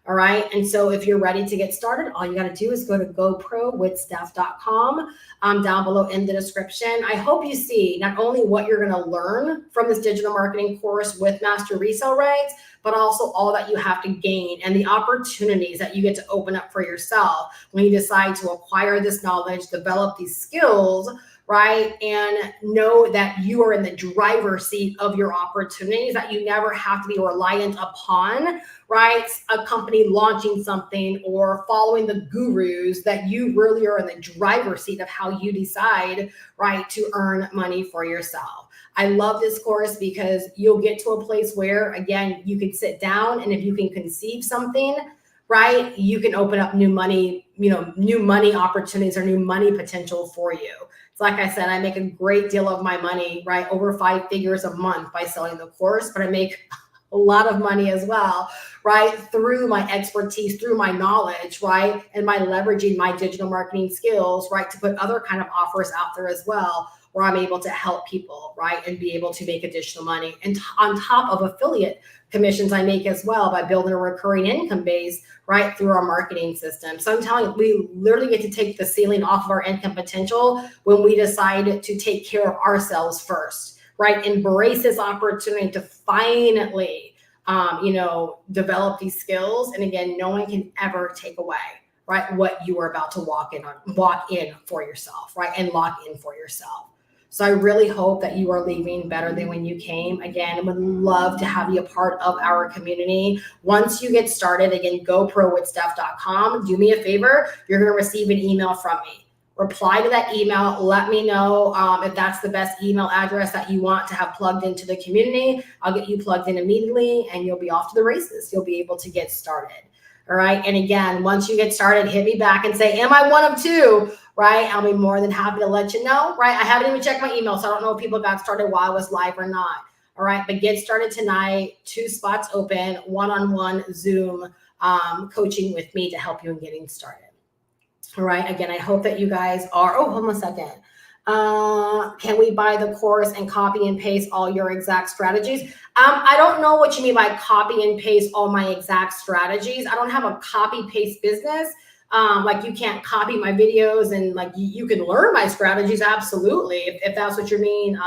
[SPEAKER 1] All right. And so if you're ready to get started, all you got to do is go to goprowithsteph.com down below in the description. I hope you see not only what you're going to learn from this digital marketing course with Master Resale Rights, but also all that you have to gain and the opportunities that you get to open up for yourself when you decide to acquire this knowledge, develop these skills, right? And know that you are in the driver's seat of your opportunities, that you never have to be reliant upon, right? A company launching something or following the gurus, that you really are in the driver's seat of how you decide, right, to earn money for yourself. I love this course because you'll get to a place where, again, you can sit down, and if you can conceive something, right, you can open up new money, new money opportunities or new money potential for you. It's like I said, I make a great deal of my money, right, over 5 figures a month by selling the course, but I make a lot of money as well, right, through my expertise, through my knowledge, right, and my leveraging my digital marketing skills, right, to put other kind of offers out there as well, where I'm able to help people, right, and be able to make additional money. And on top of affiliate commissions I make as well by building a recurring income base, right, through our marketing system. So I'm telling you, we literally get to take the ceiling off of our income potential when we decide to take care of ourselves first, right? Embrace this opportunity to finally, develop these skills. And again, no one can ever take away, right, what you are about to walk in for yourself, right, and lock in for yourself. So I really hope that you are leaving better than when you came. Again, I would love to have you a part of our community. Once you get started, again, goprowithsteph.com. Do me a favor. You're going to receive an email from me. Reply to that email. Let me know if that's the best email address that you want to have plugged into the community. I'll get you plugged in immediately, and you'll be off to the races. You'll be able to get started. All right. And again, once you get started, hit me back and say, am I one of two? Right? I'll be more than happy to let you know, right? I haven't even checked my email, so I don't know if people got started while I was live or not. All right, but get started tonight. 2 spots open, one-on-one Zoom coaching with me to help you in getting started. All right, again, I hope that you guys are, hold on a second. Can we buy the course and copy and paste all your exact strategies? I don't know what you mean by copy and paste all my exact strategies. I don't have a copy paste business. Like you can't copy my videos and like you can learn my strategies. Absolutely. If that's what you mean,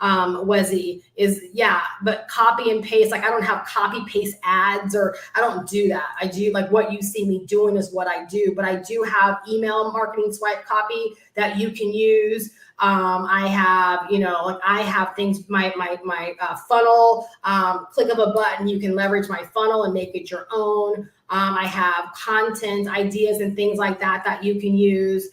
[SPEAKER 1] Wezzy is, yeah, but copy and paste, like I don't have copy paste ads, or I don't do that. I do like what you see me doing is what I do, but I do have email marketing swipe copy that you can use. I have, I have things, my funnel, click of a button, you can leverage my funnel and make it your own. I have content ideas and things like that you can use.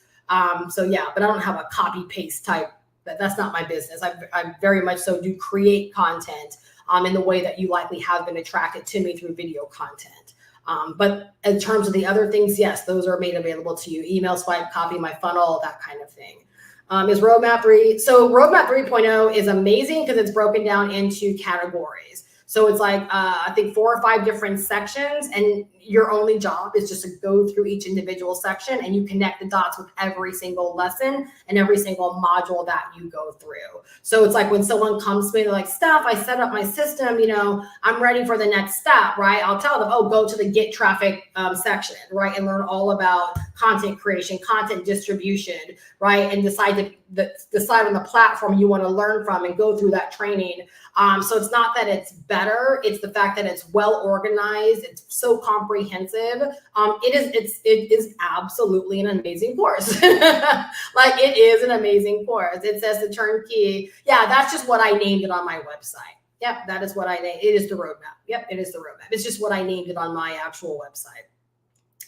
[SPEAKER 1] So yeah, but I don't have a copy paste type. That's not my business. I very much so do create content in the way that you likely have been attracted to me through video content. But in terms of the other things, yes, those are made available to you. Email swipe, copy my funnel, that kind of thing. Is Roadmap 3. So Roadmap 3.0 is amazing because it's broken down into categories. So it's like, I think 4 or 5 different sections, and your only job is just to go through each individual section and you connect the dots with every single lesson and every single module that you go through. So it's like when someone comes to me, they're like, Steph, I set up my system, I'm ready for the next step, right? I'll tell them, go to the get traffic section, right? And learn all about content creation, content distribution, right? And decide on the platform you want to learn from and go through that training. So it's not that it's better, it's the fact that it's well organized, it's so comprehensive. It is absolutely an amazing course. Like it is an amazing course. It says the turnkey. Yeah, that's just what I named it on my website. Yep, that is what I named. It is the roadmap. Yep, it is the roadmap. It's just what I named it on my actual website.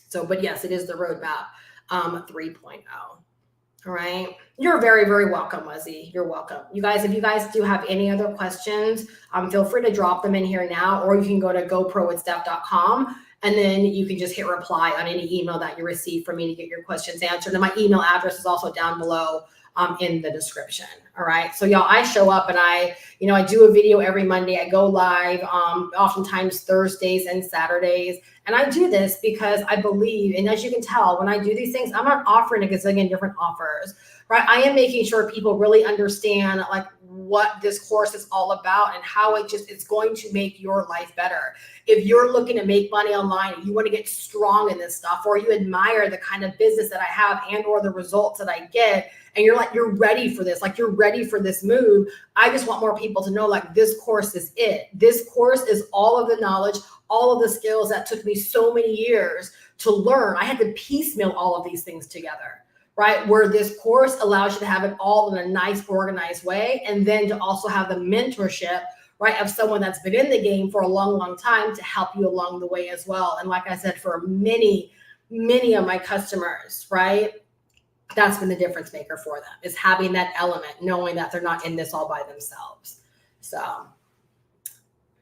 [SPEAKER 1] So, but yes, it is the roadmap 3.0. All right. You're very, very welcome, Lizzie. You're welcome. You guys, if you guys do have any other questions, feel free to drop them in here now, or you can go to goprowithsteph.com and then you can just hit reply on any email that you receive from me to get your questions answered. And my email address is also down below in the description. All right. So y'all, I show up and I do a video every Monday. I go live, oftentimes Thursdays and Saturdays. And I do this because I believe, and as you can tell, when I do these things, I'm not offering a gazillion different offers, right? I am making sure people really understand like what this course is all about and how it's going to make your life better. If you're looking to make money online, you want to get strong in this stuff, or you admire the kind of business that I have and or the results that I get, and you're ready for this, like you're ready for this move. I just want more people to know like this course is it. This course is all of the knowledge, all of the skills that took me so many years to learn. I had to piecemeal all of these things together, right? Where this course allows you to have it all in a nice, organized way. And then to also have the mentorship, right, of someone that's been in the game for a long, long time to help you along the way as well. And like I said, for many, many of my customers, right, that's been the difference maker for them, is having that element, knowing that they're not in this all by themselves. So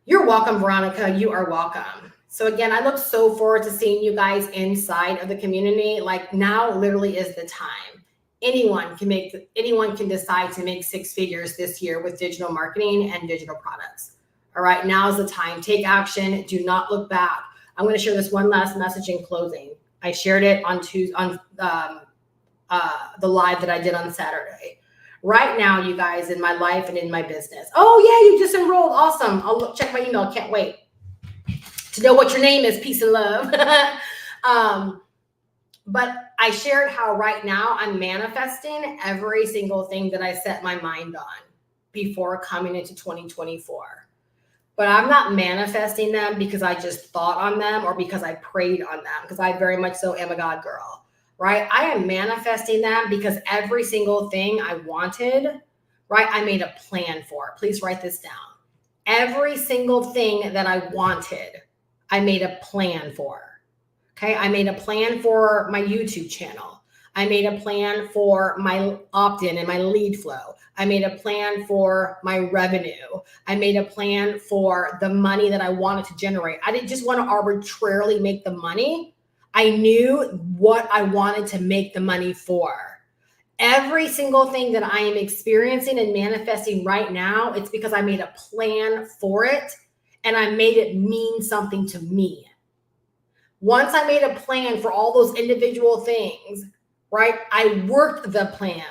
[SPEAKER 1] you're welcome, Veronica. You are welcome. So again, I look so forward to seeing you guys inside of the community. Like now literally is the time. Anyone can decide to make six figures this year with digital marketing and digital products. All right, now's the time. Take action. Do not look back. I'm going to share this one last message in closing. I shared it on the live that I did on Saturday. Right now, you guys, in my life and in my business. Oh yeah, you just enrolled. Awesome. I'll check my email. Can't wait to know what your name is. Peace and love. But I shared how right now I'm manifesting every single thing that I set my mind on before coming into 2024. But I'm not manifesting them because I just thought on them or because I prayed on them, because I very much so am a God girl. Right? I am manifesting them because every single thing I wanted, right, I made a plan for. Please write this down. Every single thing that I wanted, I made a plan for. Okay? I made a plan for my YouTube channel. I made a plan for my opt-in and my lead flow. I made a plan for my revenue. I made a plan for the money that I wanted to generate. I didn't just want to arbitrarily make the money. I knew what I wanted to make the money for. Every single thing that I am experiencing and manifesting right now, it's because I made a plan for it and I made it mean something to me. Once I made a plan for all those individual things, right, I worked the plan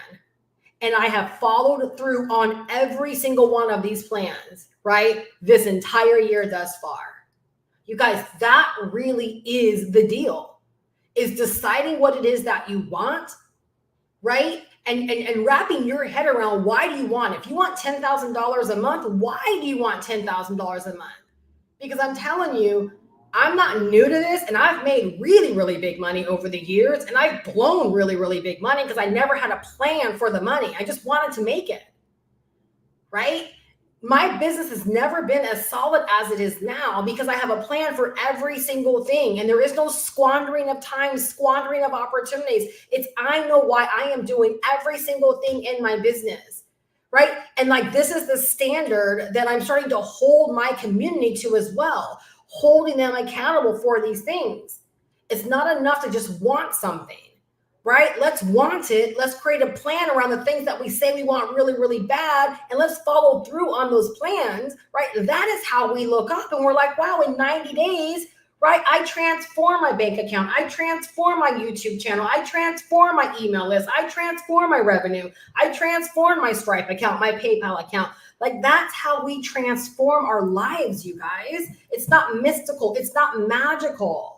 [SPEAKER 1] and I have followed through on every single one of these plans, right, this entire year thus far. You guys, that really is the deal. Is deciding what it is that you want, right? And wrapping your head around why do you want it? If you want $10,000 a month, why do you want $10,000 a month? Because I'm telling you, I'm not new to this and I've made really, really big money over the years and I've blown really, really big money because I never had a plan for the money. I just wanted to make it, right? My business has never been as solid as it is now because I have a plan for every single thing. And there is no squandering of time, squandering of opportunities. I know why I am doing every single thing in my business, right? And like, this is the standard that I'm starting to hold my community to as well, holding them accountable for these things. It's not enough to just want something. Right? Let's want it. Let's create a plan around the things that we say we want really, really bad. And let's follow through on those plans, right? That is how we look up and we're like, wow, in 90 days, right? I transform my bank account. I transform my YouTube channel. I transform my email list. I transform my revenue. I transform my Stripe account, my PayPal account. Like that's how we transform our lives, you guys. It's not mystical. It's not magical.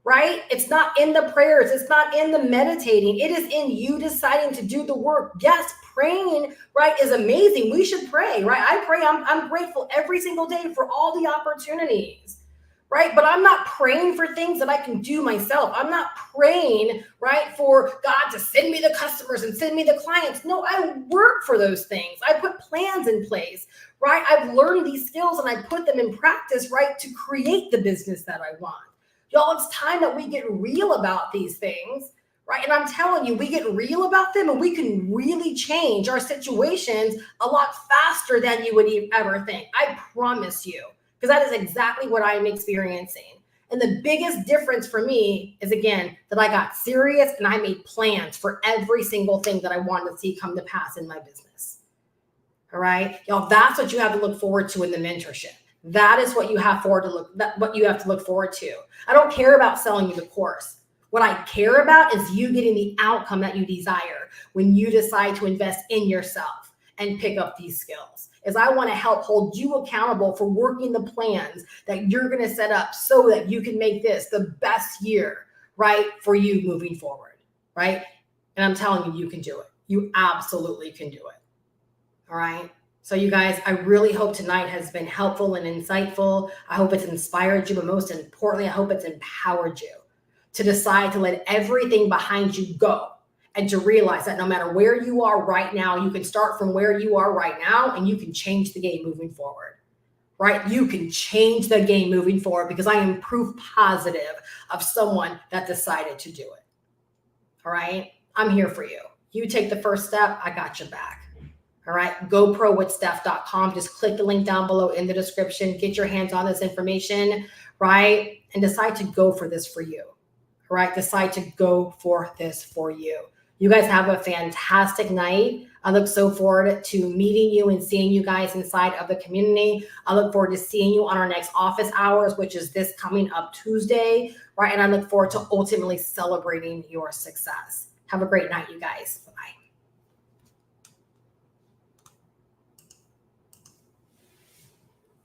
[SPEAKER 1] Right? It's not in the prayers. It's not in the meditating. It is in you deciding to do the work. Yes, praying, right, is amazing. We should pray, right? I pray. I'm grateful every single day for all the opportunities, right? But I'm not praying for things that I can do myself. I'm not praying, right, for God to send me the customers and send me the clients. No, I work for those things. I put plans in place, right? I've learned these skills and I put them in practice, right, to create the business that I want. Y'all, it's time that we get real about these things, right? And I'm telling you, we get real about them and we can really change our situations a lot faster than you would ever think. I promise you, because that is exactly what I'm experiencing. And the biggest difference for me is, again, that I got serious and I made plans for every single thing that I wanted to see come to pass in my business. All right, y'all, that's what you have to look forward to in the mentorship. That is what you have what you have to look forward to. I don't care about selling you the course. What I care about is you getting the outcome that you desire when you decide to invest in yourself and pick up these skills. Is I want to help hold you accountable for working the plans that you're going to set up so that you can make this the best year, right, for you moving forward, right? And I'm telling you, you can do it. You absolutely can do it. All right. So you guys, I really hope tonight has been helpful and insightful. I hope it's inspired you, but most importantly, I hope it's empowered you to decide to let everything behind you go and to realize that no matter where you are right now, you can start from where you are right now and you can change the game moving forward, right? You can change the game moving forward because I am proof positive of someone that decided to do it. All right. I'm here for you. You take the first step. I got your back. All right. GoProWithSteph.com. Just click the link down below in the description. Get your hands on this information, right? And decide to go for this for you. All right. Decide to go for this for you. You guys have a fantastic night. I look so forward to meeting you and seeing you guys inside of the community. I look forward to seeing you on our next office hours, which is this coming up Tuesday, right? And I look forward to ultimately celebrating your success. Have a great night, you guys. Bye-bye.